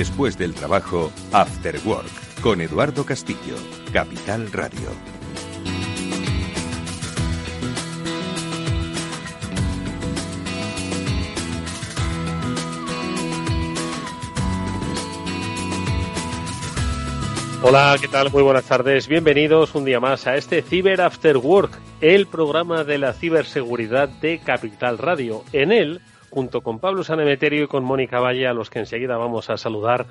Después del trabajo, After Work, con Eduardo Castillo, Capital Radio. Hola, ¿qué tal? Muy buenas tardes. Bienvenidos un día más a este Cyber After Work, el programa de la ciberseguridad de Capital Radio. En él, junto con Pablo Sanemeterio y con Mónica Valle, a los que enseguida vamos a saludar,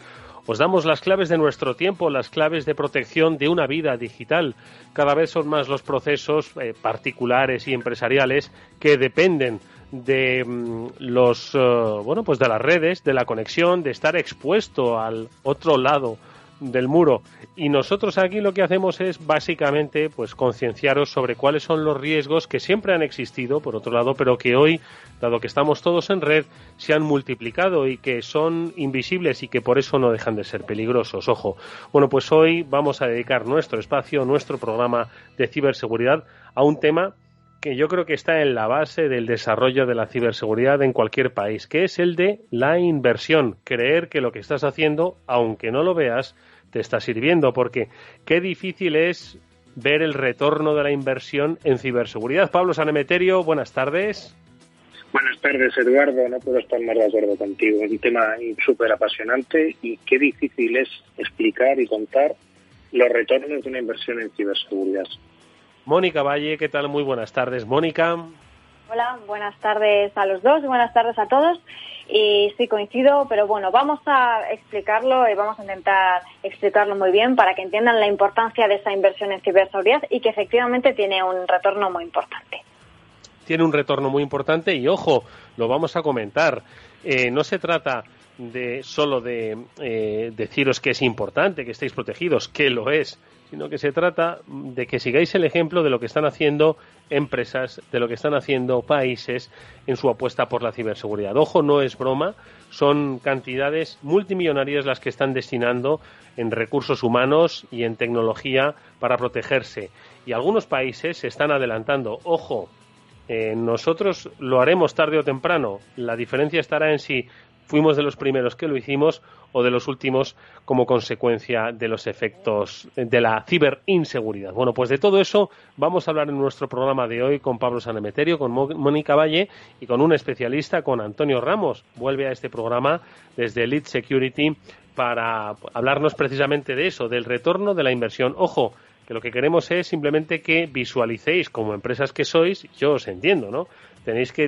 os damos las claves de nuestro tiempo, las claves de protección de una vida digital. Cada vez son más los procesos particulares y empresariales que dependen de de las redes, de la conexión, de estar expuesto al otro lado del muro, y nosotros aquí lo que hacemos es básicamente concienciaros sobre cuáles son los riesgos que siempre han existido, por otro lado, pero que hoy, dado que estamos todos en red, se han multiplicado y que son invisibles y que por eso no dejan de ser peligrosos. Ojo, bueno, pues hoy vamos a dedicar nuestro espacio, nuestro programa de ciberseguridad a un tema que yo creo que está en la base del desarrollo de la ciberseguridad en cualquier país, que es el de la inversión. Creer que lo que estás haciendo, aunque no lo veas, te está sirviendo, porque qué difícil es ver el retorno de la inversión en ciberseguridad. Pablo Sanemeterio, buenas tardes. Buenas tardes, Eduardo. No puedo estar más de acuerdo contigo. Es un tema súper apasionante y qué difícil es explicar y contar los retornos de una inversión en ciberseguridad. Mónica Valle, ¿qué tal? Muy buenas tardes. Mónica. Hola, buenas tardes a los dos, buenas tardes a todos. Y sí, coincido, pero bueno, vamos a explicarlo y vamos a intentar explicarlo muy bien para que entiendan la importancia de esa inversión en ciberseguridad y que efectivamente tiene un retorno muy importante. Tiene un retorno muy importante y, ojo, lo vamos a comentar. No se trata solo de deciros que es importante, que estéis protegidos, que lo es, sino que se trata de que sigáis el ejemplo de lo que están haciendo empresas, de lo que están haciendo países en su apuesta por la ciberseguridad. Ojo, no es broma, son cantidades multimillonarias las que están destinando en recursos humanos y en tecnología para protegerse. Y algunos países se están adelantando. Ojo, nosotros lo haremos tarde o temprano. La diferencia estará en si fuimos de los primeros que lo hicimos o de los últimos como consecuencia de los efectos de la ciberinseguridad. Bueno, pues de todo eso vamos a hablar en nuestro programa de hoy con Pablo Sanemeterio, con Mónica Valle y con un especialista, con Antonio Ramos. Vuelve a este programa desde Elite Security para hablarnos precisamente de eso, del retorno de la inversión. Ojo, que lo que queremos es simplemente que visualicéis, como empresas que sois, yo os entiendo, ¿no? Tenéis que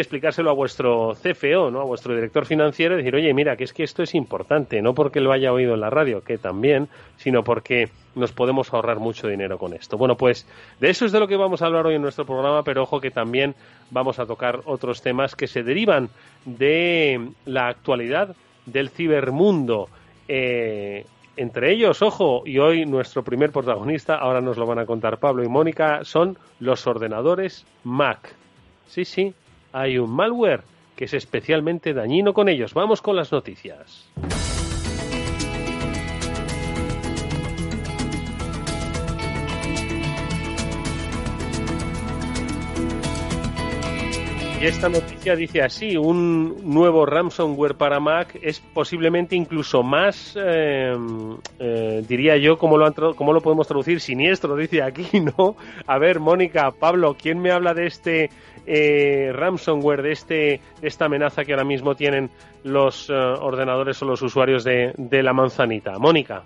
explicárselo a vuestro CFO, ¿no? A vuestro director financiero, y decir, oye, mira, que es que esto es importante, no porque lo haya oído en la radio, que también, sino porque nos podemos ahorrar mucho dinero con esto. Bueno, pues de eso es de lo que vamos a hablar hoy en nuestro programa, pero ojo que también vamos a tocar otros temas que se derivan de la actualidad del cibermundo. Entre ellos, ojo, y hoy nuestro primer protagonista, ahora nos lo van a contar Pablo y Mónica, son los ordenadores Mac. Sí, hay un malware que es especialmente dañino con ellos. Vamos con las noticias. Y esta noticia dice así: un nuevo ransomware para Mac es posiblemente incluso más, diría yo, ¿cómo lo podemos traducir? Siniestro, dice aquí, ¿no? A ver, Mónica, Pablo, ¿quién me habla de este ransomware, de esta amenaza que ahora mismo tienen los ordenadores o los usuarios de la manzanita? Mónica.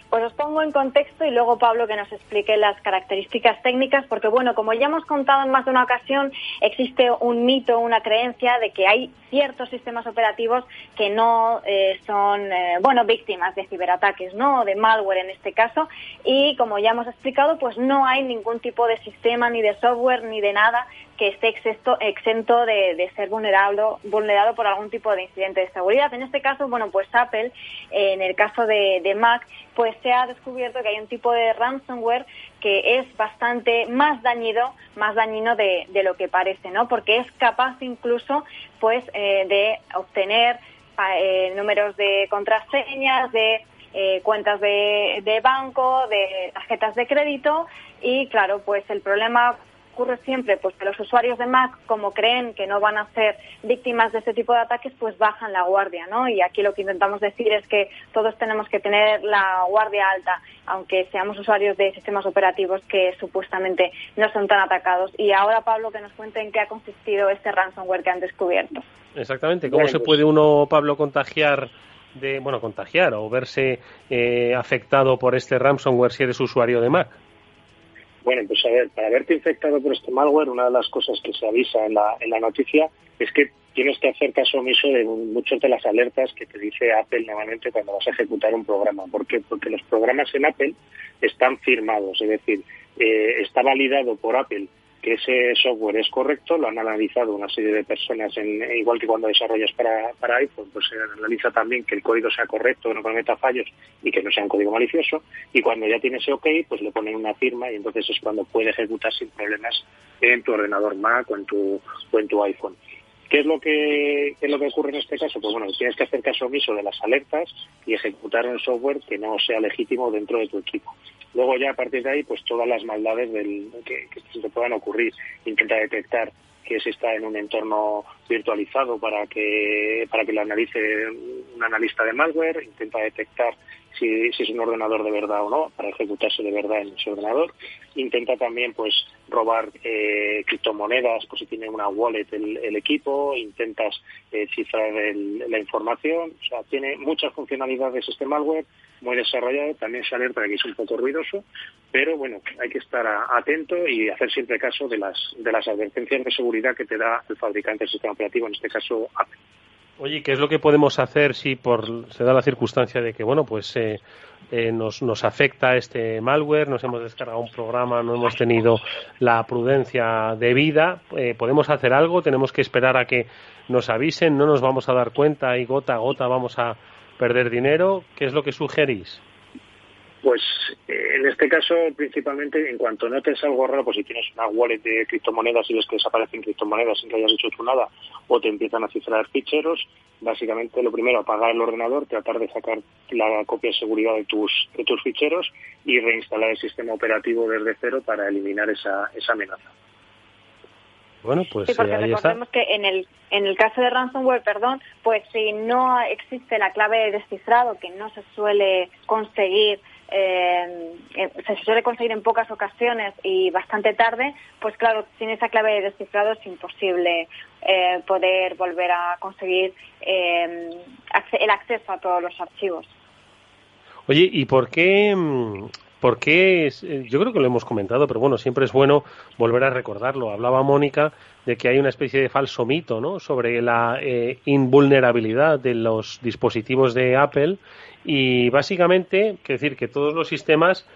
Pues os pongo en contexto y luego Pablo que nos explique las características técnicas, porque bueno, como ya hemos contado en más de una ocasión, existe un mito, una creencia de que hay ciertos sistemas operativos que no son víctimas de ciberataques, ¿no? De malware en este caso, y como ya hemos explicado, pues no hay ningún tipo de sistema, ni de software, ni de nada que esté exento de ser vulnerado por algún tipo de incidente de seguridad. En este caso, bueno, pues Apple, en el caso de Mac, pues se ha descubierto que hay un tipo de ransomware que es bastante más dañino de lo que parece, ¿no? Porque es capaz incluso, pues, de obtener números de contraseñas, de cuentas de banco, de tarjetas de crédito, y claro, pues el problema ocurre siempre, pues que los usuarios de Mac, como creen que no van a ser víctimas de este tipo de ataques, pues bajan la guardia, ¿no? Y aquí lo que intentamos decir es que todos tenemos que tener la guardia alta, aunque seamos usuarios de sistemas operativos que supuestamente no son tan atacados. Y ahora, Pablo, que nos cuente en qué ha consistido este ransomware que han descubierto. Exactamente. ¿Cómo se puede uno, Pablo, contagiar o verse afectado por este ransomware si eres usuario de Mac? Bueno, pues a ver, para verte infectado por este malware, una de las cosas que se avisa en la noticia es que tienes que hacer caso omiso de muchas de las alertas que te dice Apple normalmente cuando vas a ejecutar un programa. ¿Por qué? Porque los programas en Apple están firmados, es decir, está validado por Apple que ese software es correcto, lo han analizado una serie de personas, igual que cuando desarrollas para iPhone, pues se analiza también que el código sea correcto, que no cometa fallos y que no sea un código malicioso, y cuando ya tiene ese OK, pues le ponen una firma y entonces es cuando puede ejecutar sin problemas en tu ordenador Mac o en tu iPhone. ¿Qué es lo que ocurre en este caso? Pues bueno, tienes que hacer caso omiso de las alertas y ejecutar un software que no sea legítimo dentro de tu equipo. Luego ya a partir de ahí, pues todas las maldades que te puedan ocurrir. Intenta detectar que se está en un entorno virtualizado para que lo analice un analista de malware. Intenta detectar si es un ordenador de verdad o no, para ejecutarse de verdad en ese ordenador. Intenta también pues robar criptomonedas, pues si tiene una wallet el equipo. Intentas cifrar la información. O sea, tiene muchas funcionalidades este malware, muy desarrollado. También se alerta de que es un poco ruidoso, pero bueno, hay que estar atento y hacer siempre caso de las advertencias de seguridad que te da el fabricante del sistema operativo, en este caso Apple. Oye, ¿qué es lo que podemos hacer si se da la circunstancia de que, bueno, pues nos afecta este malware, nos hemos descargado un programa, no hemos tenido la prudencia debida? ¿Podemos hacer algo? ¿Tenemos que esperar a que nos avisen? ¿No nos vamos a dar cuenta y gota a gota vamos a perder dinero? ¿Qué es lo que sugerís? Pues en este caso, principalmente, en cuanto notes algo raro, pues si tienes una wallet de criptomonedas y ves que desaparecen criptomonedas sin que hayas hecho tú nada, o te empiezan a cifrar ficheros, básicamente lo primero, apagar el ordenador, tratar de sacar la copia de seguridad de tus ficheros y reinstalar el sistema operativo desde cero para eliminar esa amenaza. Bueno, pues sí, porque ahí recordemos está. que en el caso de ransomware, pues si no existe la clave de descifrado, que no se suele conseguir, se suele conseguir en pocas ocasiones y bastante tarde, pues claro, sin esa clave de descifrado es imposible poder volver a conseguir el acceso a todos los archivos. Oye, ¿y por qué? Porque yo creo que lo hemos comentado, pero bueno, siempre es bueno volver a recordarlo. Hablaba Mónica de que hay una especie de falso mito, ¿no?, sobre la invulnerabilidad de los dispositivos de Apple, y básicamente, quiero decir que todos los sistemas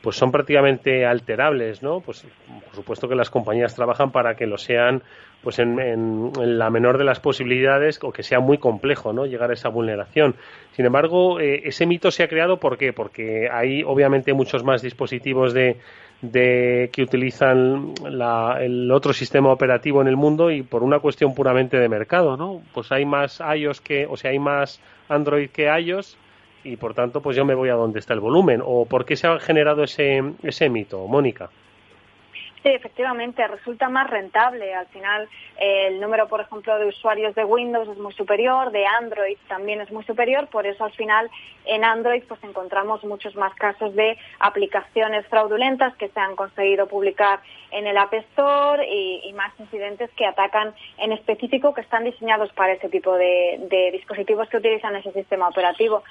pues son prácticamente alterables, ¿no? Pues por supuesto que las compañías trabajan para que lo sean pues en la menor de las posibilidades, o que sea muy complejo, ¿no?, llegar a esa vulneración. Sin embargo, ese mito se ha creado, ¿por qué? Porque hay obviamente muchos más dispositivos que utilizan el otro sistema operativo en el mundo, y por una cuestión puramente de mercado, ¿no? Pues hay más iOS hay más Android que iOS, y por tanto pues yo me voy a donde está el volumen. ¿O por qué se ha generado ese mito, Mónica? Sí, efectivamente, resulta más rentable. Al final, el número, por ejemplo, de usuarios de Windows es muy superior, de Android también es muy superior, por eso al final en Android pues encontramos muchos más casos de aplicaciones fraudulentas que se han conseguido publicar en el App Store, y más incidentes que atacan en específico, que están diseñados para ese tipo de dispositivos que utilizan ese sistema operativo.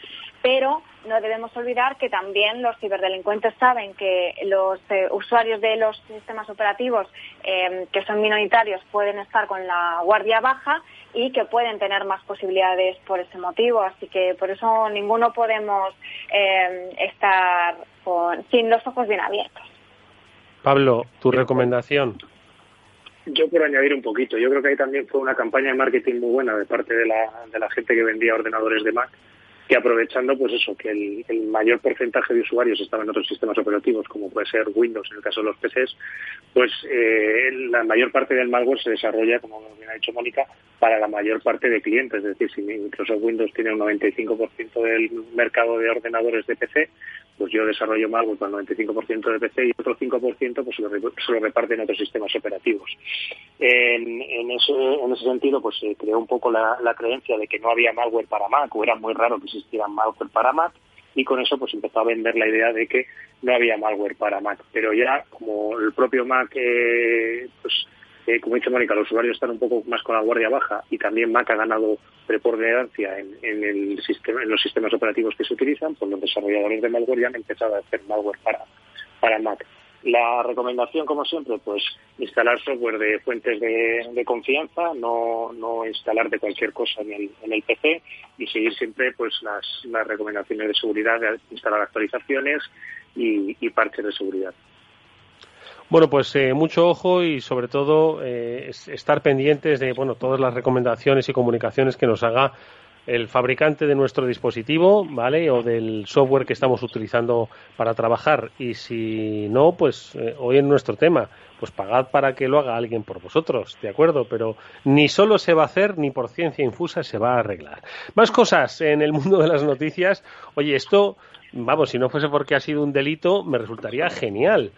Pero no debemos olvidar que también los ciberdelincuentes saben que los usuarios de los sistemas operativos que son minoritarios pueden estar con la guardia baja y que pueden tener más posibilidades por ese motivo. Así que por eso ninguno podemos estar sin los ojos bien abiertos. Pablo, ¿tu recomendación? Yo, por añadir un poquito, yo creo que ahí también fue una campaña de marketing muy buena de parte de la gente que vendía ordenadores de Mac, que aprovechando pues eso, que el mayor porcentaje de usuarios estaba en otros sistemas operativos, como puede ser Windows en el caso de los PCs, pues la mayor parte del malware se desarrolla, como bien ha dicho Mónica, para la mayor parte de clientes. Es decir, si Microsoft Windows tiene un 95% del mercado de ordenadores de PC, pues yo desarrollo malware con el 95% de PC y otro 5% pues se lo reparten otros sistemas operativos. En ese sentido, pues se creó un poco la creencia de que no había malware para Mac, o era muy raro que existiera malware para Mac, y con eso pues empezó a vender la idea de que no había malware para Mac. Pero ya, como el propio Mac, como ha dicho Mónica, los usuarios están un poco más con la guardia baja, y también Mac ha ganado preponderancia en los sistemas operativos que se utilizan, pues los desarrolladores de malware ya han empezado a hacer malware para Mac. La recomendación, como siempre, pues instalar software de fuentes de confianza, no instalar de cualquier cosa en el PC, y seguir siempre pues las recomendaciones de seguridad, de instalar actualizaciones y parches de seguridad. Bueno, pues mucho ojo y sobre todo estar pendientes de todas las recomendaciones y comunicaciones que nos haga el fabricante de nuestro dispositivo, ¿vale? O del software que estamos utilizando para trabajar. Y si no, pues hoy en nuestro tema, pues pagad para que lo haga alguien por vosotros, ¿de acuerdo? Pero ni solo se va a hacer, ni por ciencia infusa se va a arreglar. Más cosas en el mundo de las noticias. Oye, esto, vamos, si no fuese porque ha sido un delito, me resultaría genial.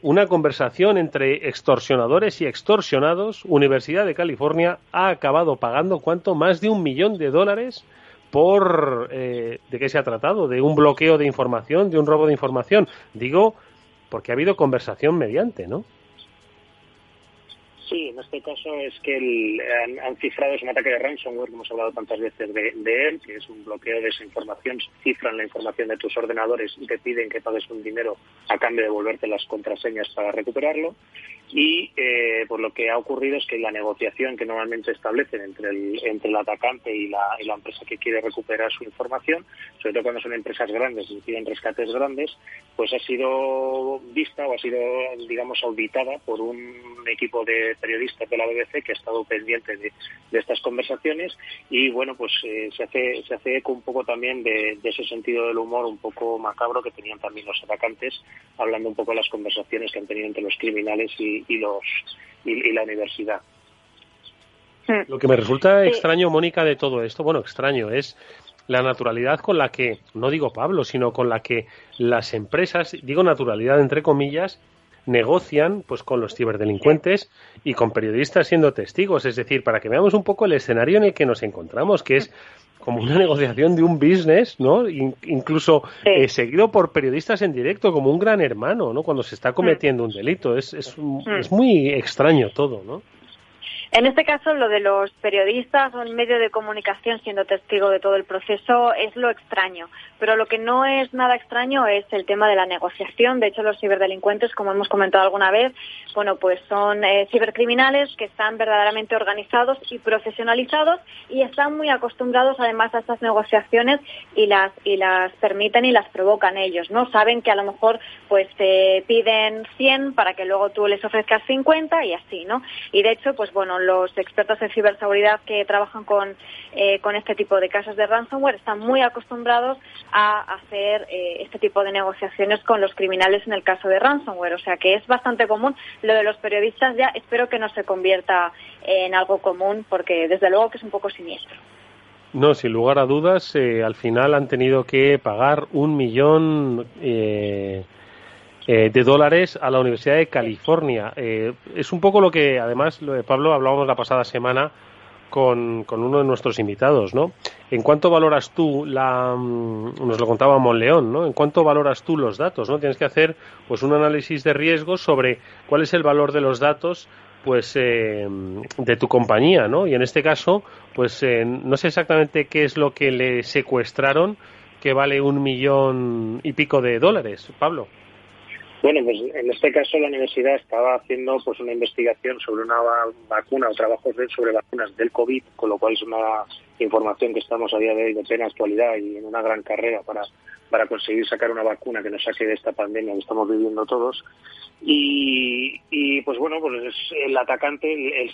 Una conversación entre extorsionadores y extorsionados. Universidad de California ha acabado pagando ¿cuánto? Más de $1 millón por ¿de qué se ha tratado? De un bloqueo de información, de un robo de información. Digo, porque ha habido conversación mediante, ¿no? Sí, en este caso es que han cifrado, es un ataque de ransomware, que hemos hablado tantas veces de él, que es un bloqueo de esa información. Cifran la información de tus ordenadores y te piden que pagues un dinero a cambio de devolverte las contraseñas para recuperarlo. Y pues lo que ha ocurrido es que la negociación que normalmente establecen entre el atacante y la empresa que quiere recuperar su información, sobre todo cuando son empresas grandes y piden rescates grandes, pues ha sido vista o ha sido, digamos, auditada por un equipo de periodistas de la BBC que ha estado pendiente de estas conversaciones. Y bueno, pues se hace eco un poco también de ese sentido del humor un poco macabro que tenían también los atacantes, hablando un poco de las conversaciones que han tenido entre los criminales y la universidad. Lo que me resulta extraño, Mónica, de todo esto, extraño, es la naturalidad con la que, no digo Pablo, sino con la que las empresas, digo naturalidad entre comillas, negocian pues con los ciberdelincuentes y con periodistas siendo testigos. Es decir, para que veamos un poco el escenario en el que nos encontramos, que es como una negociación de un business, ¿no? Incluso seguido por periodistas en directo, como un gran hermano, ¿no? Cuando se está cometiendo un delito. Es muy extraño todo, ¿no? En este caso, lo de los periodistas o el medio de comunicación siendo testigo de todo el proceso es lo extraño. Pero lo que no es nada extraño es el tema de la negociación. De hecho, los ciberdelincuentes, como hemos comentado alguna vez, pues son cibercriminales que están verdaderamente organizados y profesionalizados y están muy acostumbrados además a estas negociaciones y las permiten y las provocan ellos, ¿no? Saben que a lo mejor pues te piden 100 para que luego tú les ofrezcas 50 y así, ¿no? Y de hecho, los expertos en ciberseguridad que trabajan con este tipo de casos de ransomware están muy acostumbrados a hacer este tipo de negociaciones con los criminales en el caso de ransomware. O sea que es bastante común. Lo de los periodistas ya espero que no se convierta en algo común, porque desde luego que es un poco siniestro. No, sin lugar a dudas, al final han tenido que pagar $1 millón de dólares a la Universidad de California. Es un poco lo que, además, Pablo, hablábamos la pasada semana con uno de nuestros invitados, ¿no? ¿En cuánto valoras tú nos lo contaba Monleón, ¿no? ¿En cuánto valoras tú los datos, ¿no? Tienes que hacer pues un análisis de riesgos sobre cuál es el valor de los datos pues de tu compañía, ¿no? Y en este caso, pues no sé exactamente qué es lo que le secuestraron, que vale $1 millón y pico de dólares, Pablo. Bueno, pues en este caso la universidad estaba haciendo pues una investigación sobre una vacuna o trabajos sobre vacunas del COVID, con lo cual es una información que estamos a día de hoy de plena actualidad y en una gran carrera para conseguir sacar una vacuna que nos saque de esta pandemia que estamos viviendo todos. Y pues el atacante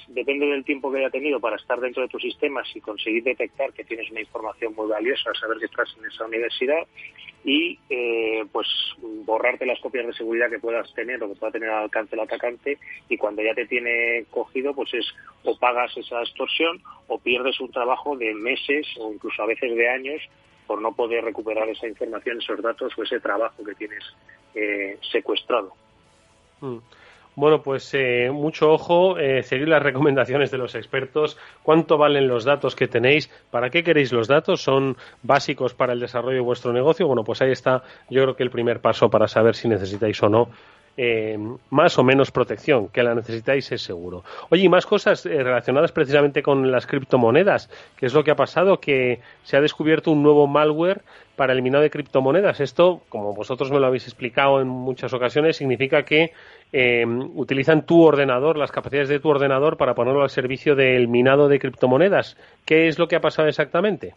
depende del tiempo que haya tenido para estar dentro de tus sistemas y conseguir detectar que tienes una información muy valiosa, saber que estás en esa universidad y pues borrarte las copias de seguridad que puedas tener o que pueda tener al alcance el atacante, y cuando ya te tiene cogido pues es o pagas esa extorsión o pierdes un trabajo de meses o incluso a veces de años por no poder recuperar esa información, esos datos o ese trabajo que tienes secuestrado. Bueno, pues mucho ojo, seguir las recomendaciones de los expertos. ¿Cuánto valen los datos que tenéis? ¿Para qué queréis los datos? ¿Son básicos para el desarrollo de vuestro negocio? Bueno, pues ahí está, yo creo que el primer paso para saber si necesitáis o no más o menos protección. Que la necesitáis es seguro. Oye, y más cosas relacionadas precisamente con las criptomonedas. ¿Qué es lo que ha pasado? Que se ha descubierto un nuevo malware para el minado de criptomonedas. Esto, como vosotros me lo habéis explicado en muchas ocasiones, significa que utilizan tu ordenador, las capacidades de tu ordenador para ponerlo al servicio del minado de criptomonedas. ¿Qué es lo que ha pasado exactamente?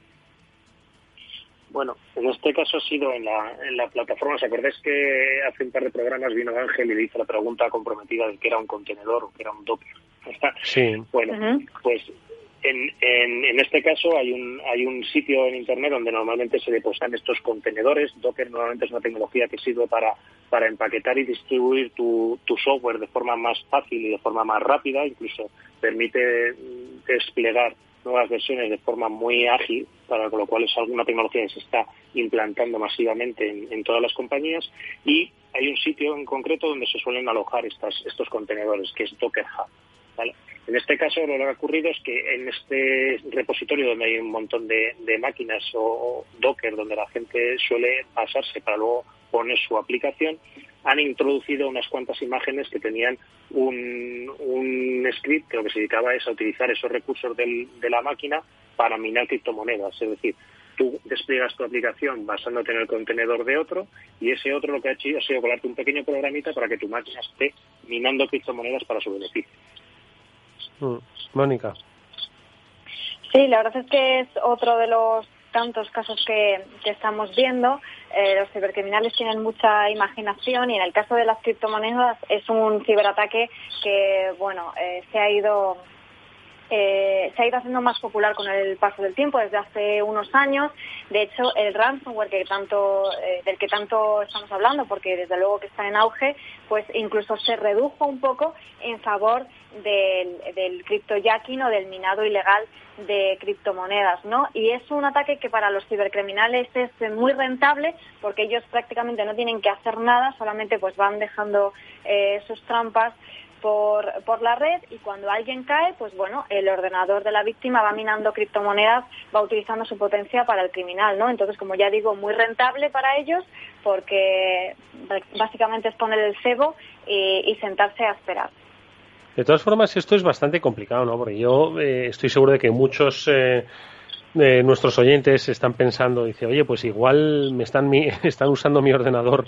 Bueno, en este caso ha sido en la plataforma. ¿Os acordáis que hace un par de programas vino Ángel y le hizo la pregunta comprometida de qué era un contenedor o qué era un Docker? Sí. Bueno, pues en este caso hay un sitio en Internet donde normalmente se depositan estos contenedores. Docker normalmente es una tecnología que sirve para empaquetar y distribuir tu software de forma más fácil y de forma más rápida. Incluso permite desplegar nuevas versiones de forma muy ágil, con lo cual es alguna tecnología que se está implantando masivamente en todas las compañías, y hay un sitio en concreto donde se suelen alojar estos contenedores, que es Docker Hub, ¿vale? En este caso lo que ha ocurrido es que en este repositorio donde hay un montón de máquinas o Docker, donde la gente suele pasarse para luego poner su aplicación, han introducido unas cuantas imágenes que tenían un script que lo que se dedicaba es a utilizar esos recursos de la máquina para minar criptomonedas. Es decir, tú despliegas tu aplicación basándote en el contenedor de otro, y ese otro lo que ha hecho ha sido colarte un pequeño programita para que tu máquina esté minando criptomonedas para su beneficio. Mónica. Sí, la verdad es que es otro de los tantos casos que estamos viendo. Los cibercriminales tienen mucha imaginación, y en el caso de las criptomonedas es un ciberataque que, bueno, se ha ido haciendo más popular con el paso del tiempo desde hace unos años. De hecho, el ransomware del que tanto estamos hablando, porque desde luego que está en auge, pues incluso se redujo un poco en favor del cryptojacking o del minado ilegal de criptomonedas, ¿no? Y es un ataque que para los cibercriminales es muy rentable, porque ellos prácticamente no tienen que hacer nada, solamente pues van dejando sus trampas por la red, y cuando alguien cae, pues bueno, el ordenador de la víctima va minando criptomonedas, va utilizando su potencia para el criminal, ¿no? Entonces, como ya digo, muy rentable para ellos, porque básicamente es poner el cebo y sentarse a esperar. De todas formas, esto es bastante complicado, ¿no? Porque yo estoy seguro de que muchos nuestros oyentes están pensando, dice, oye, pues igual están usando mi ordenador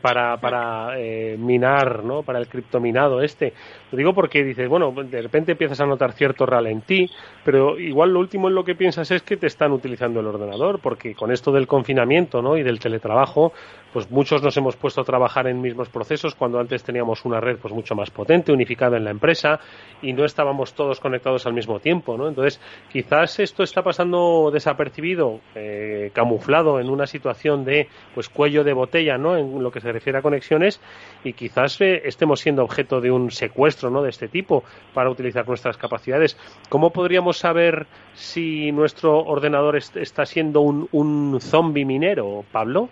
para minar, ¿no? Para el criptominado este. Lo digo porque dices, bueno, de repente empiezas a notar cierto ralentí, pero igual lo último en lo que piensas es que te están utilizando el ordenador, porque con esto del confinamiento, ¿no? Y del teletrabajo, pues muchos nos hemos puesto a trabajar en mismos procesos cuando antes teníamos una red pues mucho más potente, unificada en la empresa, y no estábamos todos conectados al mismo tiempo, ¿no? Entonces, quizás esto está pasando desapercibido, camuflado en una situación de pues cuello de botella, ¿no? En lo que se refiere a conexiones, y quizás estemos siendo objeto de un secuestro, ¿no? De este tipo para utilizar nuestras capacidades. ¿Cómo podríamos saber si nuestro ordenador está siendo un zombie minero, Pablo?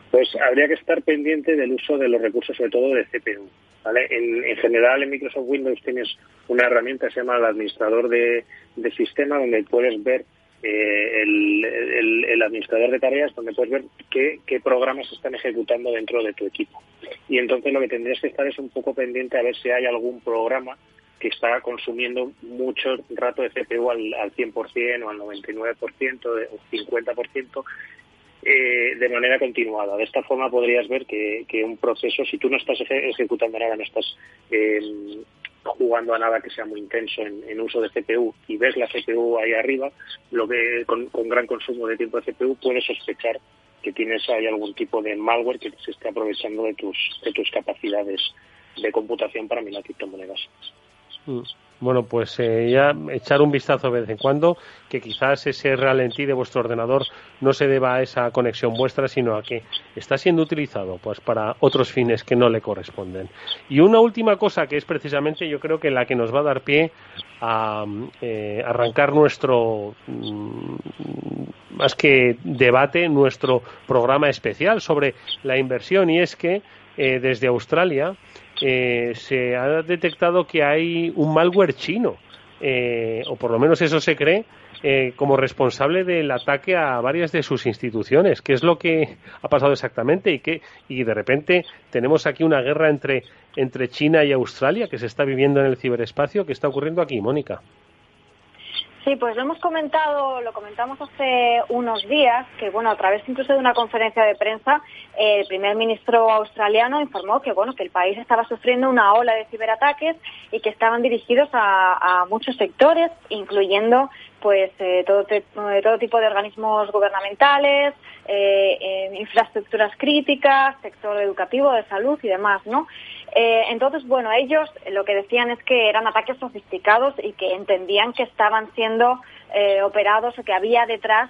Pues habría que estar pendiente del uso de los recursos, sobre todo de CPU, ¿vale? En general, en Microsoft Windows tienes una herramienta que se llama el administrador de sistema, donde puedes ver el administrador de tareas, donde puedes ver qué programas se están ejecutando dentro de tu equipo. Y entonces lo que tendrías que estar es un poco pendiente a ver si hay algún programa que está consumiendo mucho rato de CPU al 100% o al 99% o 50%, de manera continuada. De esta forma podrías ver que un proceso, si tú no estás ejecutando nada, no estás jugando a nada que sea muy intenso en uso de CPU, y ves la CPU ahí arriba, lo que con gran consumo de tiempo de CPU, puedes sospechar que hay algún tipo de malware que se esté aprovechando de tus capacidades de computación para minar criptomonedas. Bueno, pues ya echar un vistazo de vez en cuando, que quizás ese ralentí de vuestro ordenador no se deba a esa conexión vuestra, sino a que está siendo utilizado pues para otros fines que no le corresponden. Y una última cosa que es precisamente, yo creo que la que nos va a dar pie a arrancar nuestro, más que debate, nuestro programa especial sobre la inversión, y es que desde Australia se ha detectado que hay un malware chino, o por lo menos eso se cree, como responsable del ataque a varias de sus instituciones. ¿Qué es lo que ha pasado exactamente? Y de repente tenemos aquí una guerra entre China y Australia que se está viviendo en el ciberespacio. ¿Qué está ocurriendo aquí, Mónica? Sí, pues lo comentamos hace unos días, que bueno, a través incluso de una conferencia de prensa, el primer ministro australiano informó que bueno, que el país estaba sufriendo una ola de ciberataques y que estaban dirigidos a muchos sectores, incluyendo pues todo tipo de organismos gubernamentales, infraestructuras críticas, sector educativo, de salud y demás, ¿no? Entonces, bueno, ellos lo que decían es que eran ataques sofisticados y que entendían que estaban siendo operados o que había detrás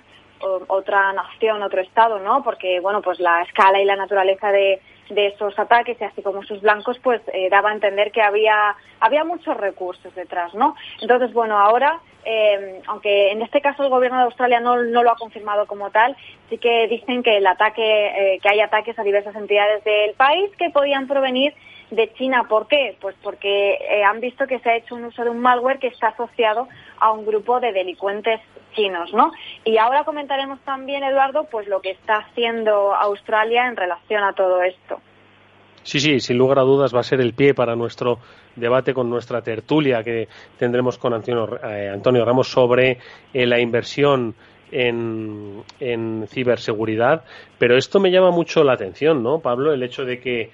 otra nación, otro estado, ¿no? Porque, bueno, pues la escala y la naturaleza de esos ataques, y así como sus blancos, pues daba a entender que había muchos recursos detrás, ¿no? Entonces, bueno, ahora, aunque en este caso el gobierno de Australia no lo ha confirmado como tal, sí que dicen que que hay ataques a diversas entidades del país que podían provenir de China. ¿Por qué? Pues porque han visto que se ha hecho un uso de un malware que está asociado a un grupo de delincuentes chinos, ¿no? Y ahora comentaremos también, Eduardo, pues lo que está haciendo Australia en relación a todo esto. Sí, sin lugar a dudas va a ser el pie para nuestro debate con nuestra tertulia que tendremos con Antonio Ramos sobre la inversión en ciberseguridad. Pero esto me llama mucho la atención, ¿no, Pablo? El hecho de que,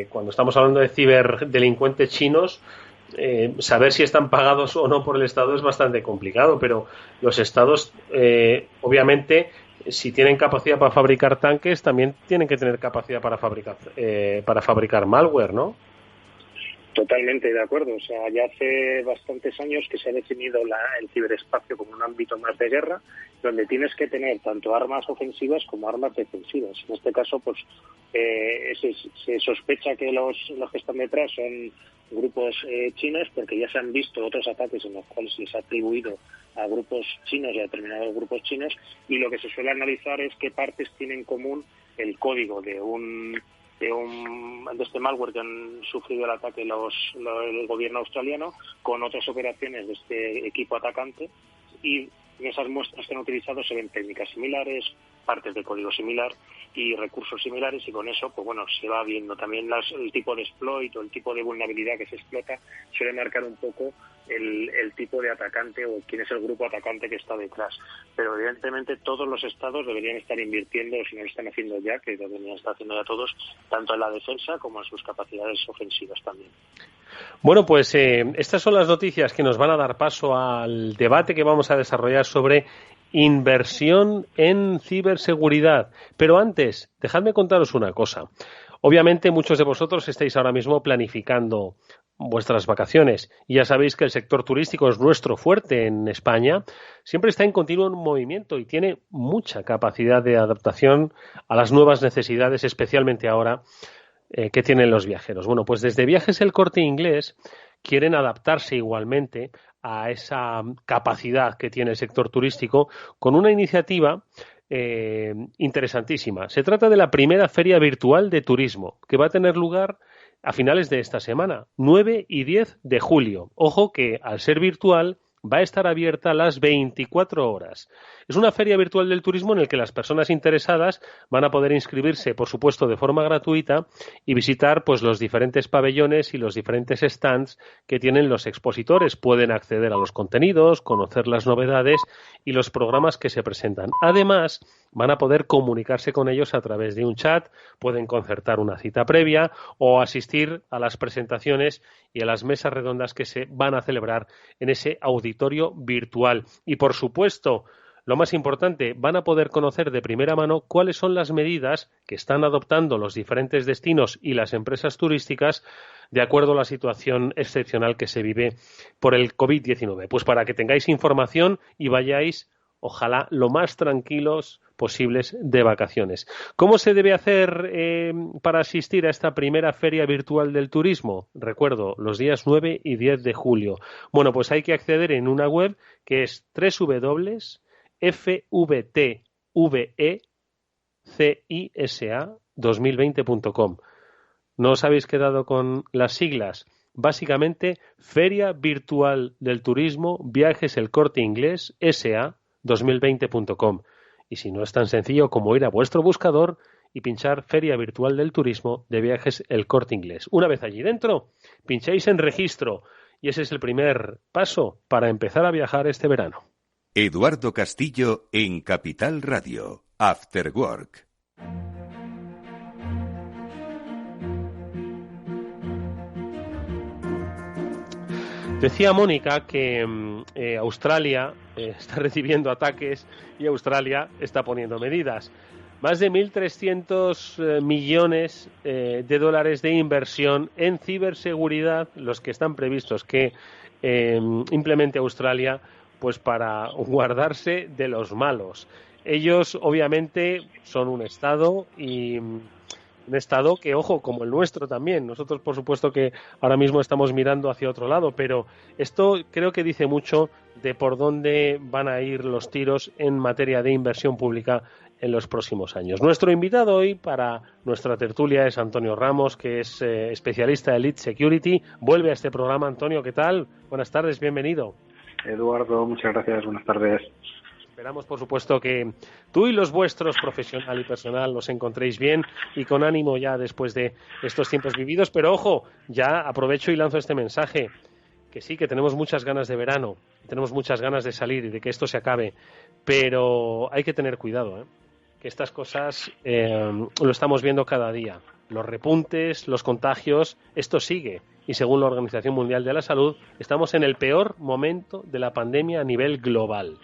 cuando estamos hablando de ciberdelincuentes chinos, saber si están pagados o no por el Estado es bastante complicado, pero los Estados, obviamente, si tienen capacidad para fabricar tanques, también tienen que tener capacidad para fabricar malware, ¿no? Totalmente de acuerdo. O sea, ya hace bastantes años que se ha definido el ciberespacio como un ámbito más de guerra, donde tienes que tener tanto armas ofensivas como armas defensivas. En este caso, pues se sospecha que los que están detrás son grupos chinos, porque ya se han visto otros ataques en los cuales se les ha atribuido a grupos chinos y a determinados grupos chinos, y lo que se suele analizar es qué partes tiene en común el código de este malware que han sufrido el ataque el gobierno australiano con otras operaciones de este equipo atacante, y en esas muestras que han utilizado se ven técnicas similares, partes de código similar y recursos similares, y con eso pues bueno, se va viendo también el tipo de exploit o el tipo de vulnerabilidad que se explota, suele marcar un poco el tipo de atacante o quién es el grupo atacante que está detrás. Pero evidentemente todos los estados deberían estar invirtiendo, si no lo están haciendo ya, que deberían estar haciendo ya todos, tanto en la defensa como en sus capacidades ofensivas también. Bueno, pues estas son las noticias que nos van a dar paso al debate que vamos a desarrollar sobre inversión en ciberseguridad. Pero antes, dejadme contaros una cosa. Obviamente muchos de vosotros estáis ahora mismo planificando vuestras vacaciones y ya sabéis que el sector turístico es nuestro fuerte en España. Siempre está en continuo movimiento y tiene mucha capacidad de adaptación a las nuevas necesidades, especialmente ahora que tienen los viajeros. Bueno, pues desde Viajes El Corte Inglés quieren adaptarse igualmente a esa capacidad que tiene el sector turístico con una iniciativa interesantísima. Se trata de la primera feria virtual de turismo que va a tener lugar a finales de esta semana, 9 y 10 de julio. Ojo que al ser virtual va a estar abierta las 24 horas. Es una feria virtual del turismo en la que las personas interesadas van a poder inscribirse, por supuesto, de forma gratuita y visitar pues los diferentes pabellones y los diferentes stands que tienen los expositores. Pueden acceder a los contenidos, conocer las novedades y los programas que se presentan. Además, van a poder comunicarse con ellos a través de un chat, pueden concertar una cita previa o asistir a las presentaciones y a las mesas redondas que se van a celebrar en ese auditorio virtual. Y, por supuesto, lo más importante, van a poder conocer de primera mano cuáles son las medidas que están adoptando los diferentes destinos y las empresas turísticas de acuerdo a la situación excepcional que se vive por el COVID-19. Pues para que tengáis información y vayáis, ojalá, lo más tranquilos posibles de vacaciones. ¿Cómo se debe hacer para asistir a esta primera feria virtual del turismo? Recuerdo, los días 9 y 10 de julio. Bueno, pues hay que acceder en una web que es www.fvtcisa2020.com. ¿No os habéis quedado con las siglas? Básicamente, Feria Virtual del Turismo, Viajes El Corte Inglés, SA 2020.com. Y si no es tan sencillo como ir a vuestro buscador y pinchar Feria Virtual del Turismo de Viajes El Corte Inglés. Una vez allí dentro, pincháis en registro y ese es el primer paso para empezar a viajar este verano. Eduardo Castillo en Capital Radio, After Work. Decía Mónica que Australia está recibiendo ataques y Australia está poniendo medidas. Más de 1.300 millones de dólares de inversión en ciberseguridad, los que están previstos que implemente Australia, pues para guardarse de los malos. Ellos, obviamente, son un Estado y un Estado que, ojo, como el nuestro también. Nosotros, por supuesto, que ahora mismo estamos mirando hacia otro lado, pero esto creo que dice mucho de por dónde van a ir los tiros en materia de inversión pública en los próximos años. Nuestro invitado hoy para nuestra tertulia es Antonio Ramos, que es especialista de Elite Security. Vuelve a este programa. Antonio, ¿qué tal? Buenas tardes, bienvenido. Eduardo, muchas gracias, buenas tardes. Esperamos, por supuesto, que tú y los vuestros, profesional y personal, los encontréis bien y con ánimo ya después de estos tiempos vividos. Pero, ojo, ya aprovecho y lanzo este mensaje, que sí, que tenemos muchas ganas de verano, tenemos muchas ganas de salir y de que esto se acabe, pero hay que tener cuidado, que estas cosas lo estamos viendo cada día. Los repuntes, los contagios, esto sigue. Y según la Organización Mundial de la Salud, estamos en el peor momento de la pandemia a nivel global.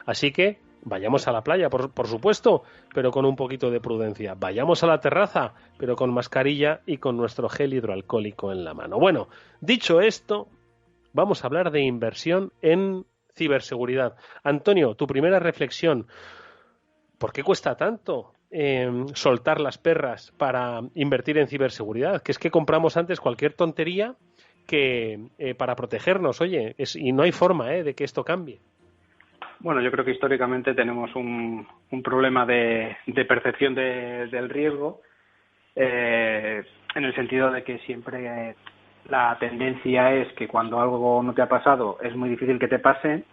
Así que vayamos a la playa, por supuesto, pero con un poquito de prudencia. Vayamos a la terraza, pero con mascarilla y con nuestro gel hidroalcohólico en la mano. Bueno, dicho esto, vamos a hablar de inversión en ciberseguridad. Antonio, tu primera reflexión. ¿Por qué cuesta tanto soltar las perras para invertir en ciberseguridad? Que es que compramos antes cualquier tontería que para protegernos, oye, y no hay forma de que esto cambie. Bueno, yo creo que históricamente tenemos un problema de percepción del riesgo, en el sentido de que siempre la tendencia es que cuando algo no te ha pasado es muy difícil que te pase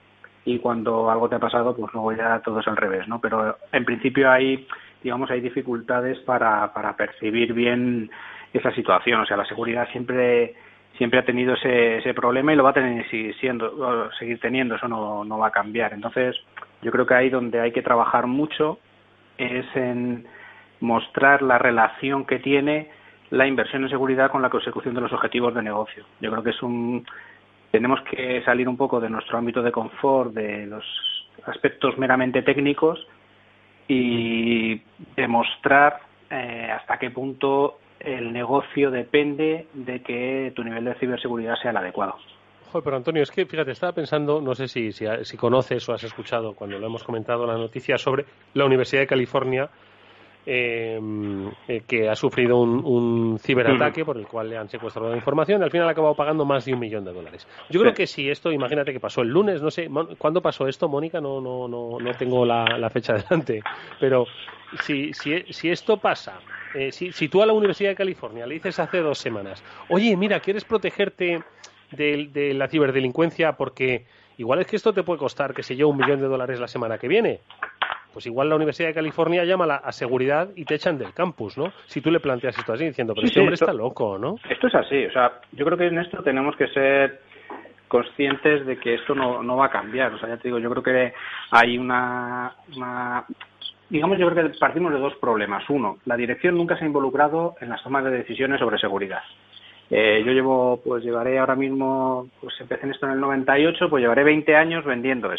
y cuando algo te ha pasado pues luego ya todo es al revés, ¿no? Pero en principio hay dificultades para percibir bien esa situación. O sea, la seguridad siempre ha tenido ese problema y lo va a tener seguir teniendo, eso no va a cambiar. Entonces, yo creo que ahí donde hay que trabajar mucho es en mostrar la relación que tiene la inversión en seguridad con la consecución de los objetivos de negocio. Yo creo que tenemos que salir un poco de nuestro ámbito de confort, de los aspectos meramente técnicos y demostrar hasta qué punto el negocio depende de que tu nivel de ciberseguridad sea el adecuado. Joder, pero Antonio, es que, fíjate, estaba pensando, no sé si conoces o has escuchado cuando lo hemos comentado la noticia sobre la Universidad de California, que ha sufrido un ciberataque por el cual le han secuestrado la información y al final ha acabado pagando más de $1 millón. Yo creo que si esto, imagínate que pasó el lunes, no sé, ¿cuándo pasó esto, Mónica? No tengo la fecha delante, pero si esto pasa, si tú a la Universidad de California le dices hace 2 semanas, oye, mira, ¿quieres protegerte de la ciberdelincuencia porque igual es que esto te puede costar, qué sé yo, $1 millón la semana que viene? Pues igual la Universidad de California llama a seguridad y te echan del campus, ¿no? Si tú le planteas esto así, diciendo, pero este hombre está loco, ¿no? Esto es así, o sea, yo creo que en esto tenemos que ser conscientes de que esto no va a cambiar. O sea, ya te digo, yo creo que hay yo creo que partimos de 2 problemas. Uno, la dirección nunca se ha involucrado en las tomas de decisiones sobre seguridad. Yo llevaré ahora mismo, pues empecé en esto en el 98, pues llevaré 20 años vendiendo,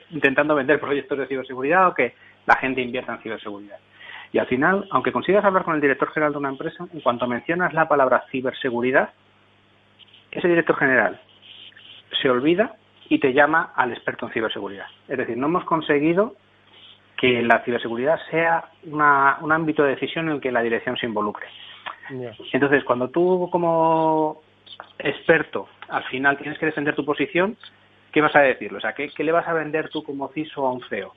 intentando vender proyectos de ciberseguridad o que la gente invierta en ciberseguridad. Y al final, aunque consigas hablar con el director general de una empresa, en cuanto mencionas la palabra ciberseguridad, ese director general se olvida y te llama al experto en ciberseguridad. Es decir, no hemos conseguido que la ciberseguridad sea un ámbito de decisión en el que la dirección se involucre. Yeah. Entonces, cuando tú como experto al final tienes que defender tu posición, ¿qué vas a decirle? O sea, ¿qué le vas a vender tú como CISO a un CEO?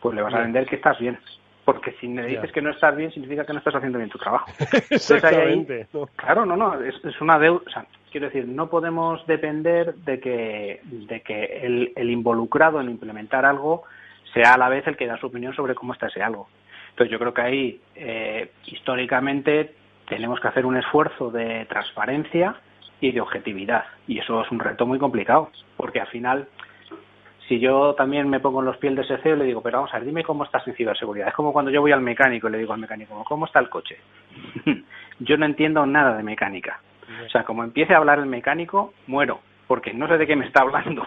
Pues le vas a vender que estás bien. Porque si me dices que no estás bien, significa que no estás haciendo bien tu trabajo. Exactamente. Ahí, claro, es una deuda. O sea, quiero decir, no podemos depender de que el involucrado en implementar algo sea a la vez el que da su opinión sobre cómo está ese algo. Entonces, yo creo que ahí, históricamente, tenemos que hacer un esfuerzo de transparencia y de objetividad. Y eso es un reto muy complicado, porque al final, si yo también me pongo en los pies de ese CEO y le digo, pero vamos a ver, dime cómo estás en ciberseguridad. Es como cuando yo voy al mecánico y le digo al mecánico, ¿cómo está el coche? Yo no entiendo nada de mecánica. O sea, como empiece a hablar el mecánico, muero, porque no sé de qué me está hablando.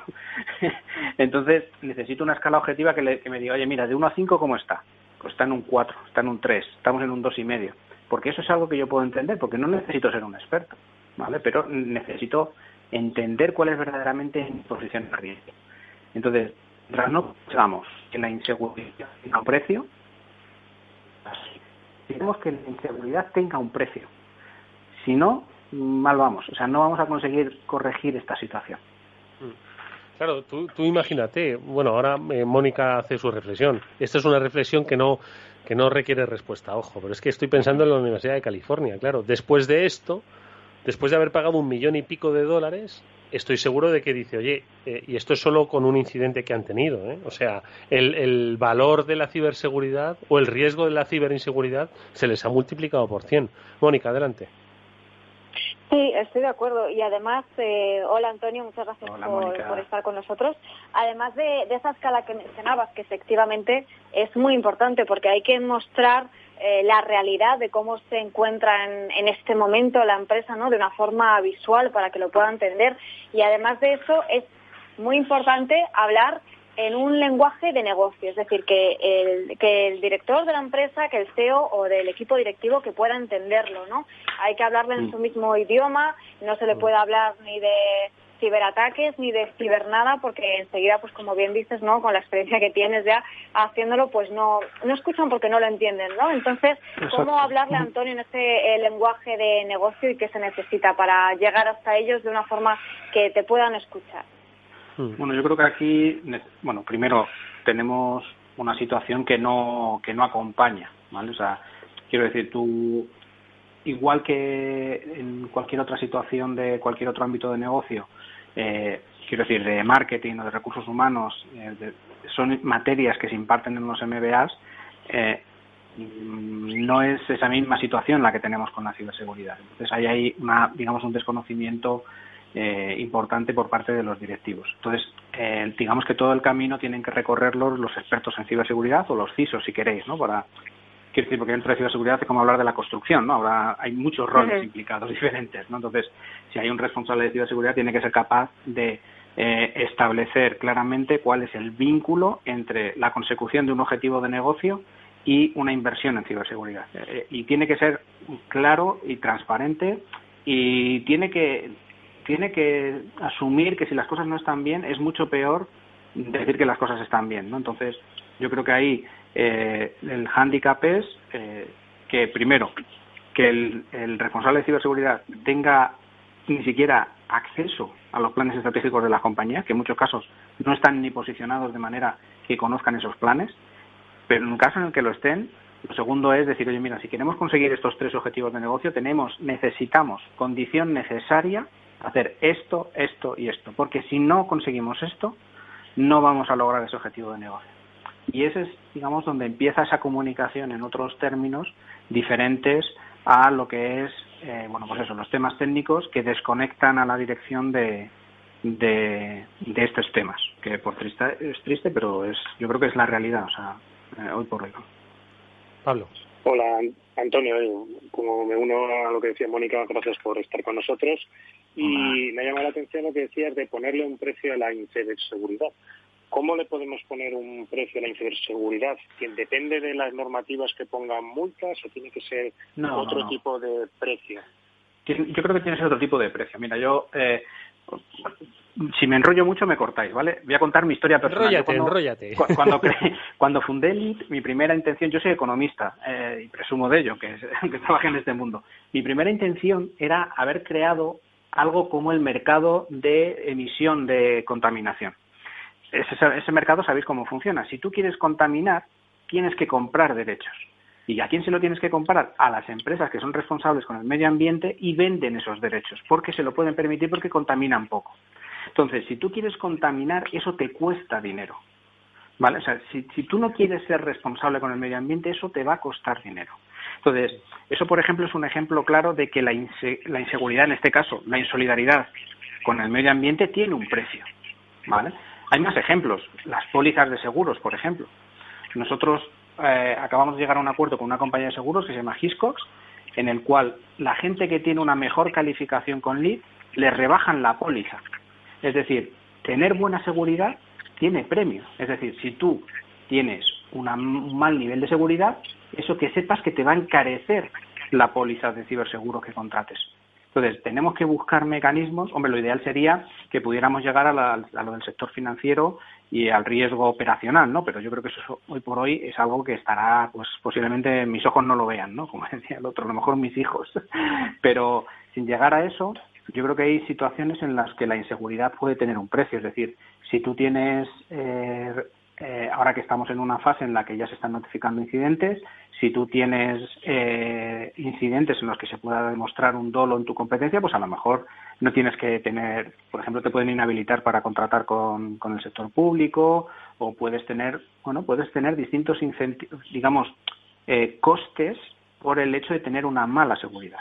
Entonces, necesito una escala objetiva que me diga, oye, mira, de 1 a 5, ¿cómo está? Pues está en un 4, está en un 3, estamos en un 2,5. Porque eso es algo que yo puedo entender, porque no necesito ser un experto, ¿vale? Pero necesito entender cuál es verdaderamente mi posición de riesgo. Entonces, no pensamos que la inseguridad tenga un precio, queremos que la inseguridad tenga un precio. Si no, mal vamos. O sea, no vamos a conseguir corregir esta situación. Claro, tú imagínate, bueno, ahora Mónica hace su reflexión. Esta es una reflexión que no requiere respuesta, ojo, pero es que estoy pensando en la Universidad de California, claro. Después de esto, después de haber pagado $1,000,000 y pico, estoy seguro de que dice, oye, y esto es solo con un incidente que han tenido, o sea, el valor de la ciberseguridad o el riesgo de la ciberinseguridad se les ha multiplicado por 100. Mónica, adelante. Sí, estoy de acuerdo. Y además, hola Antonio, muchas gracias por estar con nosotros. Además de esa escala que mencionabas, que efectivamente es muy importante porque hay que mostrar la realidad de cómo se encuentra en este momento la empresa, ¿no? De una forma visual para que lo pueda entender. Y además de eso, es muy importante hablar en un lenguaje de negocio, es decir, que el director de la empresa, que el CEO o del equipo directivo que pueda entenderlo, ¿no? Hay que hablarle en su mismo idioma, no se le puede hablar ni de ciberataques ni de cibernada, porque enseguida, pues como bien dices, ¿no? Con la experiencia que tienes ya haciéndolo, pues no escuchan porque no lo entienden, ¿no? Entonces, ¿cómo hablarle a Antonio en ese lenguaje de negocio y qué se necesita para llegar hasta ellos de una forma que te puedan escuchar? Bueno, yo creo que aquí, primero tenemos una situación que no acompaña, ¿vale? O sea, quiero decir, tú, igual que en cualquier otra situación de cualquier otro ámbito de negocio, quiero decir, de marketing o de recursos humanos, son materias que se imparten en los MBAs, no es esa misma situación la que tenemos con la ciberseguridad. Entonces, ahí hay un desconocimiento importante por parte de los directivos. Entonces, digamos que todo el camino tienen que recorrerlo los expertos en ciberseguridad o los CISOs, si queréis, ¿no? Quiero decir, porque dentro de ciberseguridad es como hablar de la construcción, ¿no? Ahora hay muchos roles implicados diferentes, ¿no? Entonces, si hay un responsable de ciberseguridad, tiene que ser capaz de establecer claramente cuál es el vínculo entre la consecución de un objetivo de negocio y una inversión en ciberseguridad. Y tiene que ser claro y transparente y tiene que asumir que si las cosas no están bien es mucho peor decir que las cosas están bien, ¿no? Entonces, yo creo que ahí el hándicap es que primero que el responsable de ciberseguridad tenga ni siquiera acceso a los planes estratégicos de las compañías, que en muchos casos no están ni posicionados de manera que conozcan esos planes, pero en un caso en el que lo estén, lo segundo es decir, oye, mira, si queremos conseguir estos 3 objetivos de negocio, necesitamos condición necesaria hacer esto, esto y esto, porque si no conseguimos esto, no vamos a lograr ese objetivo de negocio. Y ese es, digamos, donde empieza esa comunicación en otros términos diferentes a lo que es, los temas técnicos que desconectan a la dirección de estos temas, que es triste, pero yo creo que es la realidad, o sea, hoy por hoy. Pablo. Hola, Antonio. Como me uno a lo que decía Mónica, gracias por estar con nosotros. Y me ha llamado la atención lo que decías de ponerle un precio a la ciberseguridad. ¿Cómo le podemos poner un precio a la ciberseguridad? ¿Depende de las normativas que pongan multas o tiene que ser otro tipo de precio? Yo creo que tiene que ser otro tipo de precio. Mira, yo... si me enrollo mucho me cortáis, ¿vale? Voy a contar mi historia personal. Enróllate. Cuando fundé Elite, mi primera intención, yo soy economista y presumo de ello, que trabajé en este mundo. Mi primera intención era haber creado algo como el mercado de emisión de contaminación. Ese mercado sabéis cómo funciona. Si tú quieres contaminar, tienes que comprar derechos. ¿Y a quién se lo tienes que comprar? A las empresas que son responsables con el medio ambiente y venden esos derechos, porque se lo pueden permitir porque contaminan poco. Entonces, si tú quieres contaminar, eso te cuesta dinero, ¿vale? O sea, si tú no quieres ser responsable con el medio ambiente, eso te va a costar dinero. Entonces, eso, por ejemplo, es un ejemplo claro de que la inseguridad, en este caso, la insolidaridad con el medio ambiente tiene un precio, ¿vale? Hay más ejemplos, las pólizas de seguros, por ejemplo. Nosotros acabamos de llegar a un acuerdo con una compañía de seguros que se llama Hiscox, en el cual la gente que tiene una mejor calificación con LEED le rebajan la póliza. Es decir, tener buena seguridad tiene premio. Es decir, si tú tienes un mal nivel de seguridad, eso que sepas que te va a encarecer la póliza de ciberseguro que contrates. Entonces, tenemos que buscar mecanismos. Hombre, lo ideal sería que pudiéramos llegar a lo del sector financiero y al riesgo operacional, ¿no? Pero yo creo que eso hoy por hoy es algo que estará, pues posiblemente mis ojos no lo vean, ¿no? Como decía el otro, a lo mejor mis hijos. Pero sin llegar a eso, yo creo que hay situaciones en las que la inseguridad puede tener un precio. Es decir, si tú tienes, ahora que estamos en una fase en la que ya se están notificando incidentes, si tú tienes incidentes en los que se pueda demostrar un dolo en tu competencia, pues a lo mejor no tienes que tener, por ejemplo, te pueden inhabilitar para contratar con el sector público, o puedes tener distintos incentivos, digamos, costes por el hecho de tener una mala seguridad.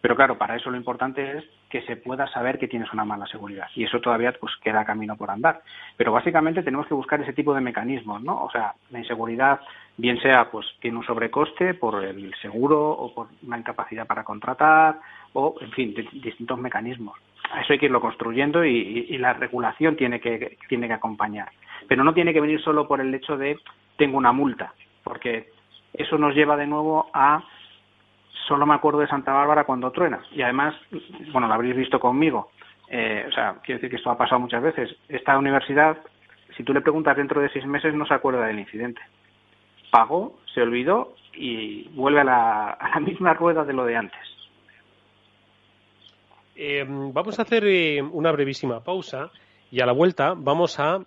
Pero claro, para eso lo importante es que se pueda saber que tienes una mala seguridad, y eso todavía pues queda camino por andar. Pero básicamente tenemos que buscar ese tipo de mecanismos, ¿no? O sea, la inseguridad, bien sea pues tiene un sobrecoste por el seguro o por una incapacidad para contratar, o en fin, distintos mecanismos. A eso hay que irlo construyendo y la regulación tiene que acompañar. Pero no tiene que venir solo por el hecho de tengo una multa, porque eso nos lleva de nuevo a solo me acuerdo de Santa Bárbara cuando truena. Y además, bueno, lo habréis visto conmigo. O sea, quiero decir que esto ha pasado muchas veces. Esta universidad, si tú le preguntas dentro de 6 meses, no se acuerda del incidente. Pagó, se olvidó y vuelve a la misma rueda de lo de antes. Vamos a hacer una brevísima pausa y a la vuelta vamos a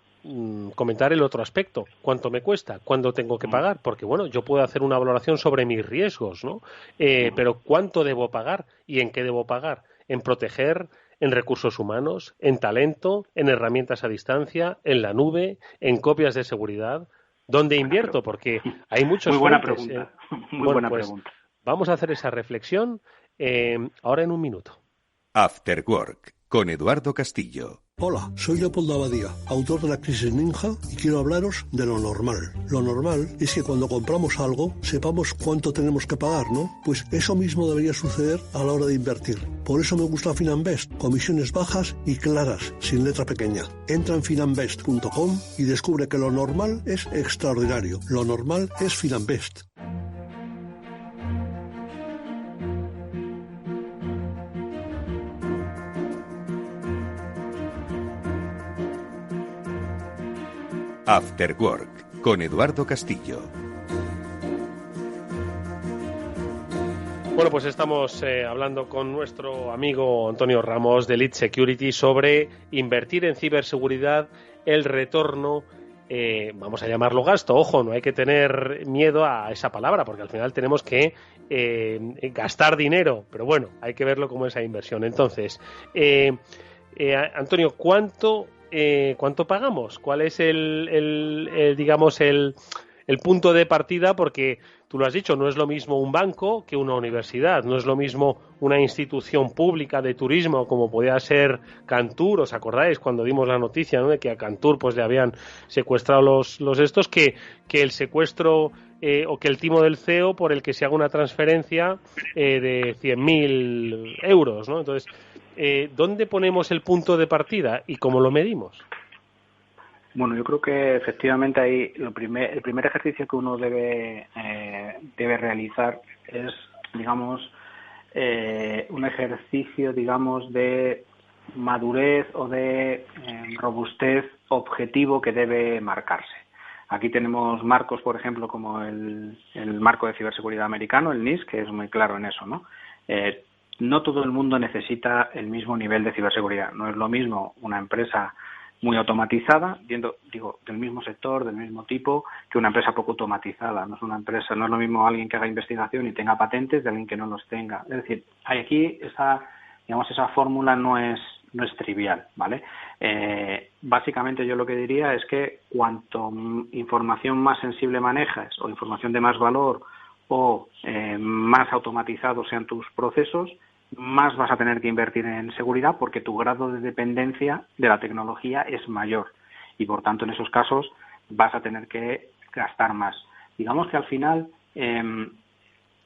comentar el otro aspecto. ¿Cuánto me cuesta? ¿Cuándo tengo que pagar? Porque, bueno, yo puedo hacer una valoración sobre mis riesgos, ¿no? Pero ¿cuánto debo pagar? ¿Y en qué debo pagar? ¿En proteger? ¿En recursos humanos? ¿En talento? ¿En herramientas a distancia? ¿En la nube? ¿En copias de seguridad? ¿Dónde invierto? Porque hay muchos Muy buena frentes, pregunta. Muy buena pregunta. Vamos a hacer esa reflexión ahora en un minuto. After Work, con Eduardo Castillo. Hola, soy Leopoldo Abadía, autor de La Crisis Ninja, y quiero hablaros de lo normal. Lo normal es que cuando compramos algo sepamos cuánto tenemos que pagar, ¿no? Pues eso mismo debería suceder a la hora de invertir. Por eso me gusta Finanbest, comisiones bajas y claras, sin letra pequeña. Entra en finanbest.com y descubre que lo normal es extraordinario. Lo normal es Finanbest. After Work, con Eduardo Castillo. Bueno, pues estamos hablando con nuestro amigo Antonio Ramos de Elite Security sobre invertir en ciberseguridad, el retorno, vamos a llamarlo gasto. Ojo, no hay que tener miedo a esa palabra, porque al final tenemos que gastar dinero, pero bueno, hay que verlo como esa inversión. Entonces, Antonio, ¿cuánto pagamos? ¿Cuál es el punto de partida? Porque tú lo has dicho, no es lo mismo un banco que una universidad, no es lo mismo una institución pública de turismo como podía ser Cantur. ¿Os acordáis cuando dimos la noticia, ¿no?, de que a Cantur pues le habían secuestrado los estos, que el secuestro o que el timo del CEO por el que se haga una transferencia de 100.000 euros, ¿no? Entonces, ¿dónde ponemos el punto de partida y cómo lo medimos? Bueno, yo creo que efectivamente ahí el primer ejercicio que uno debe realizar es, digamos, un ejercicio, digamos, de madurez o de robustez objetivo que debe marcarse. Aquí tenemos marcos, por ejemplo, como el marco de ciberseguridad americano, el NIST, que es muy claro en eso, ¿no? No todo el mundo necesita el mismo nivel de ciberseguridad. No es lo mismo una empresa muy automatizada, digo, del mismo sector, del mismo tipo, que una empresa poco automatizada. No es una empresa, no es lo mismo alguien que haga investigación y tenga patentes de alguien que no los tenga. Es decir, aquí esa fórmula no es trivial, ¿vale? Básicamente yo lo que diría es que cuanto información más sensible manejas o información de más valor o más automatizados sean tus procesos, más vas a tener que invertir en seguridad porque tu grado de dependencia de la tecnología es mayor y por tanto en esos casos vas a tener que gastar más. Digamos que al final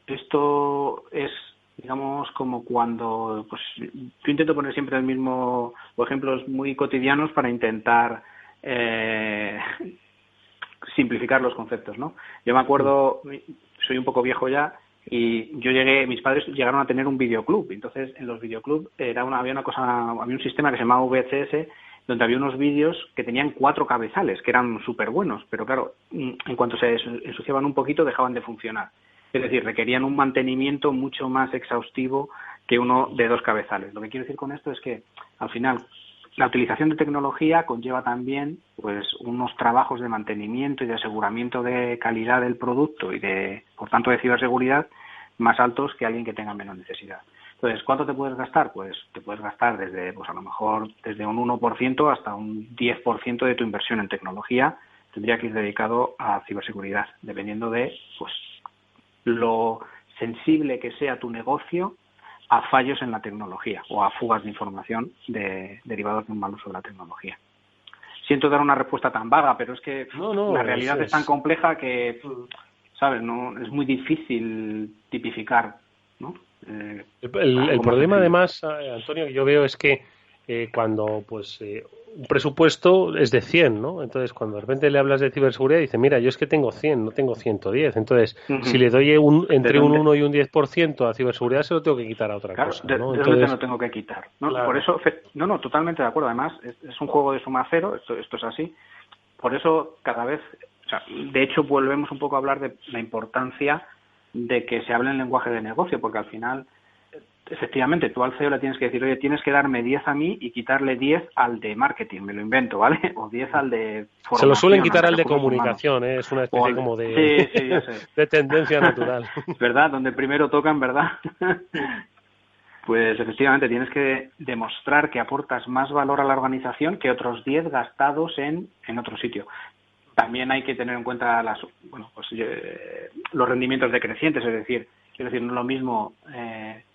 esto es, digamos, como cuando pues yo intento poner siempre el mismo o ejemplos muy cotidianos para intentar simplificar los conceptos, ¿no? Yo me acuerdo, soy un poco viejo ya, y mis padres llegaron a tener un videoclub. Entonces, en los videoclubs había un sistema que se llamaba VHS, donde había unos vídeos que tenían 4 cabezales, que eran súper buenos, pero claro, en cuanto se ensuciaban un poquito, dejaban de funcionar. Es decir, requerían un mantenimiento mucho más exhaustivo que uno de 2 cabezales. Lo que quiero decir con esto es que, al final, la utilización de tecnología conlleva también pues unos trabajos de mantenimiento y de aseguramiento de calidad del producto y por tanto de ciberseguridad más altos que alguien que tenga menos necesidad. Entonces, ¿cuánto te puedes gastar? Pues te puedes gastar desde, pues a lo mejor desde un 1% hasta un 10% de tu inversión en tecnología tendría que ir dedicado a ciberseguridad, dependiendo de pues lo sensible que sea tu negocio a fallos en la tecnología o a fugas de información derivados de un mal uso de la tecnología. Siento dar una respuesta tan vaga, pero es que la realidad es tan compleja que, ¿sabes? No es muy difícil tipificar, ¿no? El problema, además, Antonio, que yo veo es que cuando pues un presupuesto es de 100, ¿no? Entonces, cuando de repente le hablas de ciberseguridad, dice, mira, yo es que tengo 100, no tengo 110. Entonces, si le doy entre un 1 y un 10% a ciberseguridad, se lo tengo que quitar a otra cosa, ¿no? Entonces, ¿de dónde lo tengo que quitar? ¿No? Claro. Por eso, totalmente de acuerdo. Además, es un juego de suma cero, esto es así. Por eso, cada vez, de hecho, volvemos un poco a hablar de la importancia de que se hable en lenguaje de negocio, porque al final, efectivamente, tú al CEO le tienes que decir, oye, tienes que darme 10 a mí y quitarle 10 al de marketing, me lo invento, ¿vale? O 10 al de formación. Se lo suelen quitar al de comunicación, ¿eh? Es una especie como de, sí, ya sé. De tendencia natural. ¿Verdad? Donde primero tocan, ¿verdad? Pues efectivamente tienes que demostrar que aportas más valor a la organización que otros 10 gastados en otro sitio. También hay que tener en cuenta los rendimientos decrecientes, es decir, no es lo mismo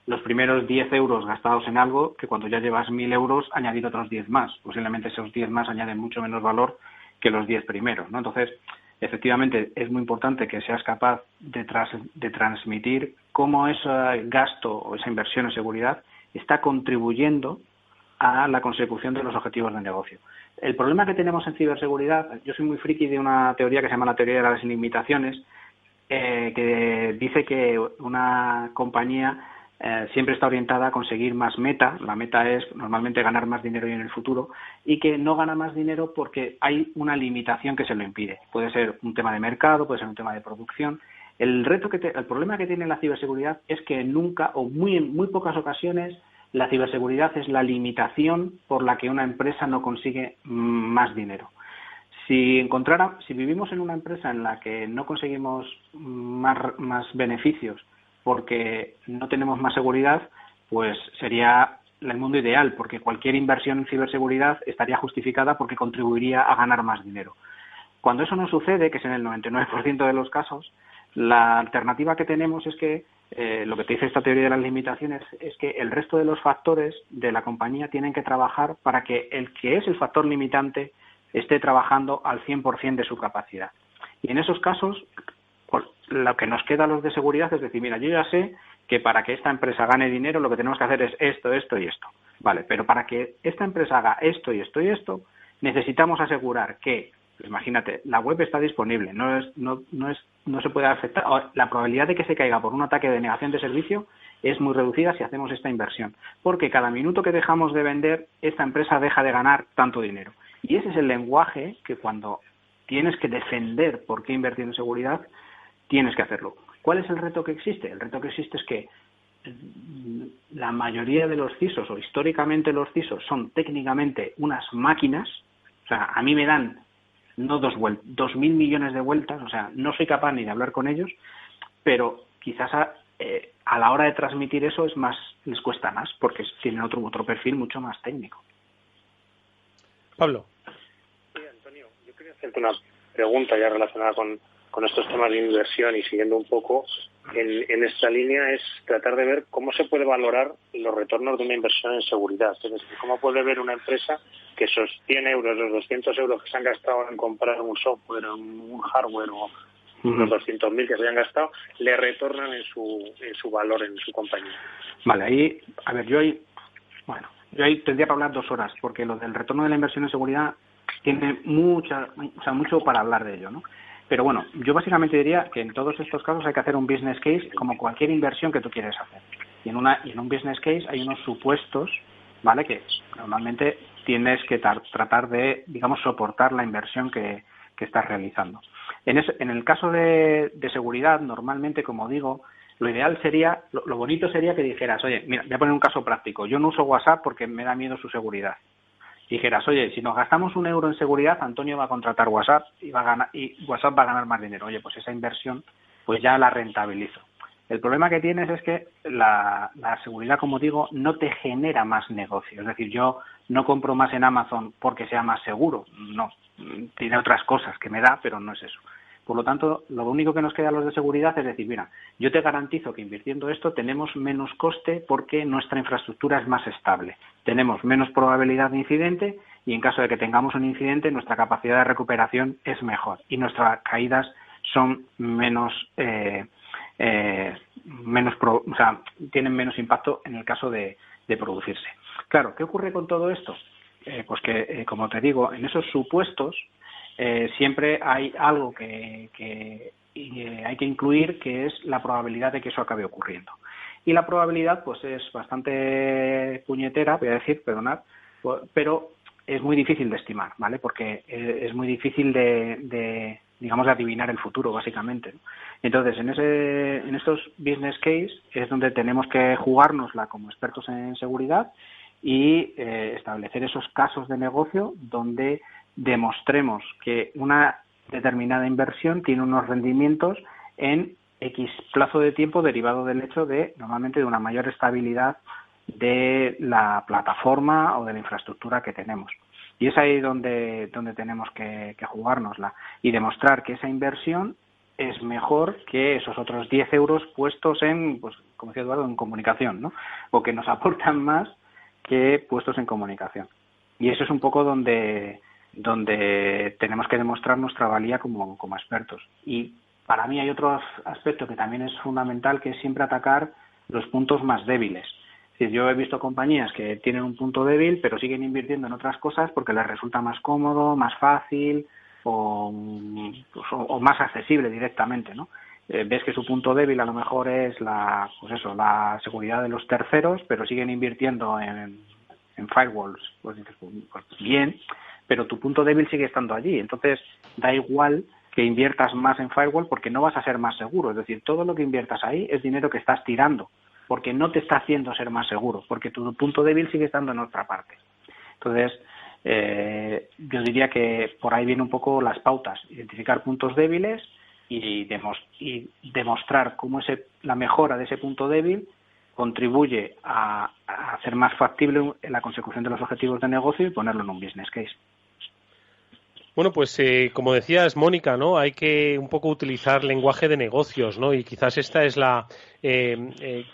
los primeros 10 euros gastados en algo que cuando ya llevas 1.000 euros añadir otros 10 más. Posiblemente esos 10 más añaden mucho menos valor que los 10 primeros, ¿no? Entonces, efectivamente, es muy importante que seas capaz de transmitir cómo ese gasto o esa inversión en seguridad está contribuyendo a la consecución de los objetivos de negocio. El problema que tenemos en ciberseguridad, yo soy muy friki de una teoría que se llama la teoría de las limitaciones, que dice que una compañía siempre está orientada a conseguir más meta. La meta es normalmente ganar más dinero en el futuro, y que no gana más dinero porque hay una limitación que se lo impide. Puede ser un tema de mercado, puede ser un tema de producción. El problema que tiene la ciberseguridad es que nunca o en muy pocas ocasiones la ciberseguridad es la limitación por la que una empresa no consigue más dinero. Si vivimos en una empresa en la que no conseguimos más beneficios porque no tenemos más seguridad, pues sería el mundo ideal, porque cualquier inversión en ciberseguridad estaría justificada porque contribuiría a ganar más dinero. Cuando eso no sucede, que es en el 99% de los casos, La alternativa que tenemos es que lo que te dice esta teoría de las limitaciones es que el resto de los factores de la compañía tienen que trabajar para que el que es el factor limitante esté trabajando al 100% de su capacidad. Y en esos casos, pues, lo que nos queda a los de seguridad es decir, mira, yo ya sé que para que esta empresa gane dinero lo que tenemos que hacer es esto, esto y esto. Vale, pero para que esta empresa haga esto y esto y esto, necesitamos asegurar que, imagínate, la web está disponible, no se puede afectar. La probabilidad de que se caiga por un ataque de negación de servicio es muy reducida si hacemos esta inversión, porque cada minuto que dejamos de vender, esta empresa deja de ganar tanto dinero. Y ese es el lenguaje que cuando tienes que defender por qué invertir en seguridad, tienes que hacerlo. ¿Cuál es el reto que existe? El reto que existe es que la mayoría de los CISOs, o históricamente los CISOs, son técnicamente unas máquinas. O sea, a mí me dan no 2.000 millones de vueltas, o sea, no soy capaz ni de hablar con ellos, pero quizás a la hora de transmitir eso les cuesta más, porque tienen otro perfil mucho más técnico. Pablo. Sí, Antonio, yo quería hacerte una pregunta ya relacionada con estos temas de inversión y siguiendo un poco en esta línea, es tratar de ver cómo se puede valorar los retornos de una inversión en seguridad. Es decir, cómo puede ver una empresa que esos 100 euros, los 200 euros que se han gastado en comprar un software, un hardware o los 200.000 que se hayan gastado, le retornan en su valor en su compañía. Vale, ahí, a ver, yo ahí tendría para hablar 2 horas, porque lo del retorno de la inversión en seguridad tiene mucho para hablar de ello, ¿no? Pero bueno, yo básicamente diría que en todos estos casos hay que hacer un business case como cualquier inversión que tú quieres hacer. Y en un business case hay unos supuestos, ¿vale? Que normalmente tienes que tratar de, digamos, soportar la inversión que estás realizando. En el caso de seguridad, normalmente, como digo, lo ideal sería, lo bonito sería que dijeras, oye, mira, voy a poner un caso práctico. Yo no uso WhatsApp porque me da miedo su seguridad. Dijeras, oye, si nos gastamos 1 euro en seguridad, Antonio va a contratar WhatsApp y WhatsApp va a ganar más dinero. Oye, pues esa inversión pues ya la rentabilizo. El problema que tienes es que la seguridad, como digo, no te genera más negocio. Es decir, yo no compro más en Amazon porque sea más seguro. No, tiene otras cosas que me da, pero no es eso. Por lo tanto, lo único que nos queda a los de seguridad es decir, mira, yo te garantizo que invirtiendo esto tenemos menos coste porque nuestra infraestructura es más estable. Tenemos menos probabilidad de incidente y en caso de que tengamos un incidente, nuestra capacidad de recuperación es mejor y nuestras caídas son tienen menos impacto en el caso de producirse. Claro, ¿qué ocurre con todo esto? Pues que, como te digo, en esos supuestos siempre hay algo que hay que incluir, que es la probabilidad de que eso acabe ocurriendo. Y la probabilidad pues es bastante puñetera, voy a decir, perdonad, pero es muy difícil de estimar, ¿vale? Porque es muy difícil de adivinar el futuro, básicamente, ¿no? Entonces, en estos business case es donde tenemos que jugárnosla como expertos en seguridad y establecer esos casos de negocio donde demostremos que una determinada inversión tiene unos rendimientos en X plazo de tiempo derivado del hecho de, normalmente, de una mayor estabilidad de la plataforma o de la infraestructura que tenemos. Y es ahí donde tenemos que jugárnosla y demostrar que esa inversión es mejor que esos otros 10 euros puestos en, pues, como decía Eduardo, en comunicación, ¿no? O que nos aportan más que puestos en comunicación. Y eso es un poco donde tenemos que demostrar nuestra valía como expertos. Y para mí hay otro aspecto que también es fundamental, que es siempre atacar los puntos más débiles. Es decir, yo he visto compañías que tienen un punto débil, pero siguen invirtiendo en otras cosas porque les resulta más cómodo, más fácil o más accesible directamente, ¿no? Ves que su punto débil a lo mejor es la seguridad de los terceros, pero siguen invirtiendo en firewalls. Pues dices, pues bien, pero tu punto débil sigue estando allí. Entonces, da igual que inviertas más en firewall porque no vas a ser más seguro. Es decir, todo lo que inviertas ahí es dinero que estás tirando porque no te está haciendo ser más seguro, porque tu punto débil sigue estando en otra parte. Entonces, yo diría que por ahí vienen un poco las pautas: identificar puntos débiles y demostrar cómo la mejora de ese punto débil contribuye a hacer más factible la consecución de los objetivos de negocio y ponerlo en un business case. Bueno, pues como decías, Mónica, ¿no? Hay que un poco utilizar lenguaje de negocios, ¿no? Y quizás esta es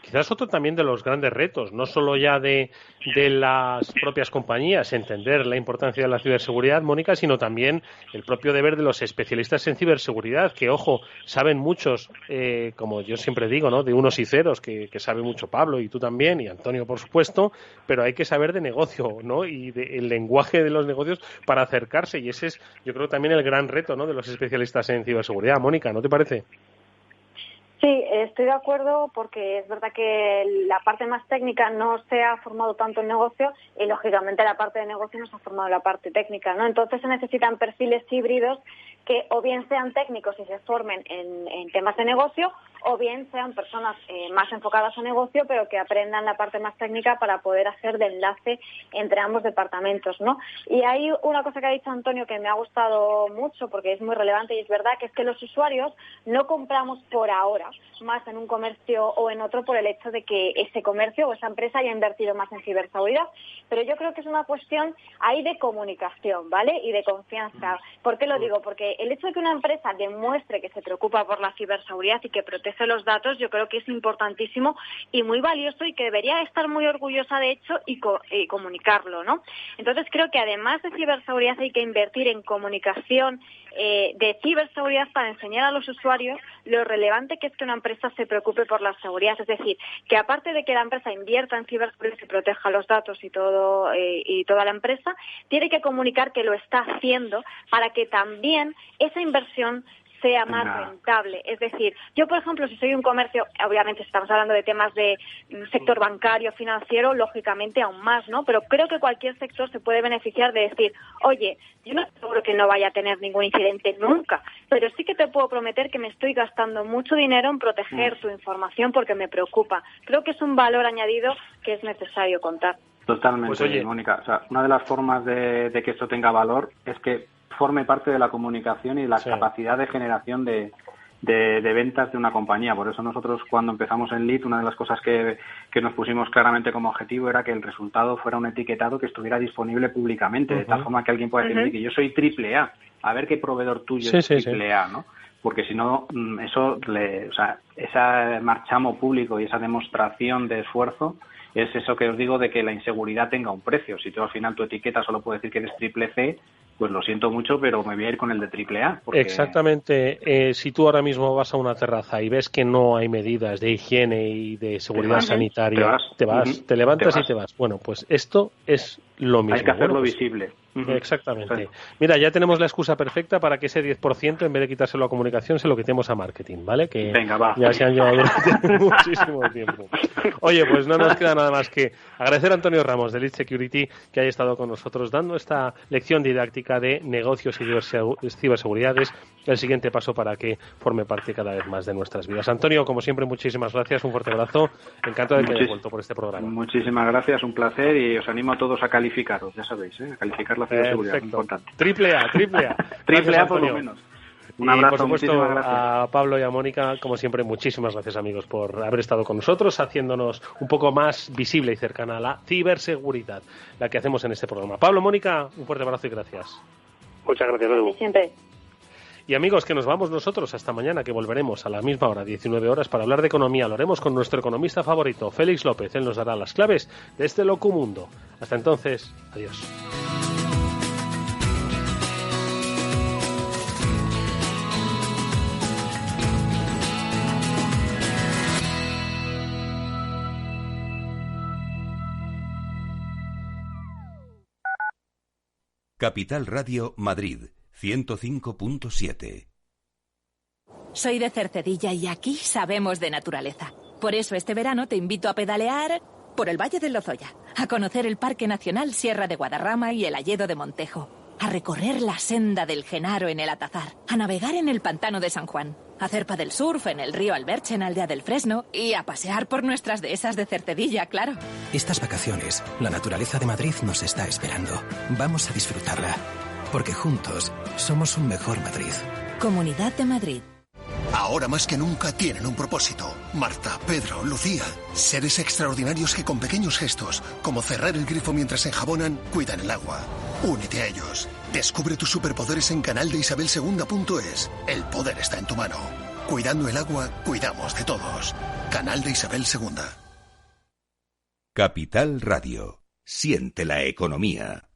quizás otro también de los grandes retos, no solo ya de las propias compañías, entender la importancia de la ciberseguridad, Mónica, sino también el propio deber de los especialistas en ciberseguridad, que, ojo, saben muchos, como yo siempre digo, ¿no? De unos y ceros, que sabe mucho Pablo y tú también, y Antonio, por supuesto, pero hay que saber de negocio, ¿no? Y el lenguaje de los negocios para acercarse, y ese es, yo creo, también el gran reto, ¿no? De los especialistas en ciberseguridad. Mónica, ¿no te parece? Sí, estoy de acuerdo porque es verdad que la parte más técnica no se ha formado tanto en negocio y, lógicamente, la parte de negocio no se ha formado en la parte técnica, ¿no? Entonces se necesitan perfiles híbridos que o bien sean técnicos y se formen en temas de negocio o bien sean personas más enfocadas a negocio pero que aprendan la parte más técnica para poder hacer de enlace entre ambos departamentos, ¿no? Y hay una cosa que ha dicho Antonio que me ha gustado mucho porque es muy relevante y es verdad, que es que los usuarios no compramos por ahora más en un comercio o en otro por el hecho de que ese comercio o esa empresa haya invertido más en ciberseguridad, pero yo creo que es una cuestión ahí de comunicación, ¿vale? Y de confianza. ¿Por qué lo digo? Porque el hecho de que una empresa demuestre que se preocupa por la ciberseguridad y que protege los datos, yo creo que es importantísimo y muy valioso y que debería estar muy orgullosa de hecho y comunicarlo, ¿no? Entonces creo que además de ciberseguridad hay que invertir en comunicación de ciberseguridad para enseñar a los usuarios lo relevante que es que una empresa se preocupe por la seguridad, es decir, que aparte de que la empresa invierta en ciberseguridad y proteja los datos y todo y toda la empresa, tiene que comunicar que lo está haciendo para que también esa inversión sea más rentable. Es decir, yo, por ejemplo, si soy un comercio, obviamente estamos hablando de temas de sector bancario, financiero, lógicamente aún más, ¿no? Pero creo que cualquier sector se puede beneficiar de decir, oye, yo no seguro que no vaya a tener ningún incidente nunca, pero sí que te puedo prometer que me estoy gastando mucho dinero en proteger tu información porque me preocupa. Creo que es un valor añadido que es necesario contar. Totalmente, pues, oye, Mónica. O sea, una de las formas de que esto tenga valor es que forme parte de la comunicación y la capacidad de generación de ventas de una compañía. Por eso nosotros, cuando empezamos en Lead, una de las cosas que nos pusimos claramente como objetivo era que el resultado fuera un etiquetado que estuviera disponible públicamente, de tal forma que alguien pueda decir que yo soy AAA, a ver qué proveedor tuyo es AAA, ¿no? Porque si no, esa marchamo público y esa demostración de esfuerzo es eso que os digo de que la inseguridad tenga un precio. Si tú al final tu etiqueta solo puede decir que eres triple C, pues lo siento mucho, pero me voy a ir con el de triple A. Porque... Exactamente. Si tú ahora mismo vas a una terraza y ves que no hay medidas de higiene y de seguridad sanitaria, te levantas y te vas. Bueno, pues esto es lo mismo. Hay que hacerlo visible. Exactamente. Mira, ya tenemos la excusa perfecta para que ese 10%, en vez de quitárselo a comunicación, se lo quitemos a marketing, ¿vale? Que venga, va. Ya se han llevado durante muchísimo tiempo. Oye, pues no nos queda nada más que agradecer a Antonio Ramos de Lead Security que haya estado con nosotros dando esta lección didáctica de negocios y ciberseguridad. Es el siguiente paso para que forme parte cada vez más de nuestras vidas. Antonio, como siempre, muchísimas gracias, un fuerte abrazo. Encantado de que hayas vuelto por este programa. Muchísimas gracias, un placer, y os animo a todos a calificaros, ya sabéis, a calificar la ciberseguridad, es importante. Triple A. Triple A por lo menos. Un abrazo, por supuesto, muchísimas gracias. A Pablo y a Mónica, como siempre, muchísimas gracias, amigos, por haber estado con nosotros, haciéndonos un poco más visible y cercana a la ciberseguridad, la que hacemos en este programa. Pablo, Mónica, un fuerte abrazo y gracias. Muchas gracias, Edu. Siempre. Y amigos, que nos vamos nosotros hasta mañana, que volveremos a la misma hora, 19 horas, para hablar de economía. Lo haremos con nuestro economista favorito, Félix López. Él nos dará las claves de este loco mundo. Hasta entonces, adiós. Capital Radio Madrid 105.7. Soy de Cercedilla y aquí sabemos de naturaleza. Por eso este verano te invito a pedalear por el Valle del Lozoya, a conocer el Parque Nacional Sierra de Guadarrama y el Hayedo de Montejo, a recorrer la senda del Genaro en el Atazar, a navegar en el Pantano de San Juan, a hacer paddle surf en el río Alberche en Aldea del Fresno y a pasear por nuestras dehesas de Cercedilla, claro. Estas vacaciones, la naturaleza de Madrid nos está esperando. Vamos a disfrutarla, porque juntos somos un mejor Madrid. Comunidad de Madrid. Ahora más que nunca tienen un propósito. Marta, Pedro, Lucía. Seres extraordinarios que con pequeños gestos, como cerrar el grifo mientras se enjabonan, cuidan el agua. Únete a ellos. Descubre tus superpoderes en canaldeisabelsegunda.es. El poder está en tu mano. Cuidando el agua, cuidamos de todos. Canal de Isabel II. Capital Radio. Siente la economía.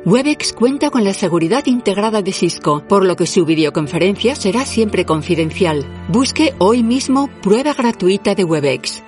Webex cuenta con la seguridad integrada de Cisco, por lo que su videoconferencia será siempre confidencial. Busque hoy mismo prueba gratuita de Webex.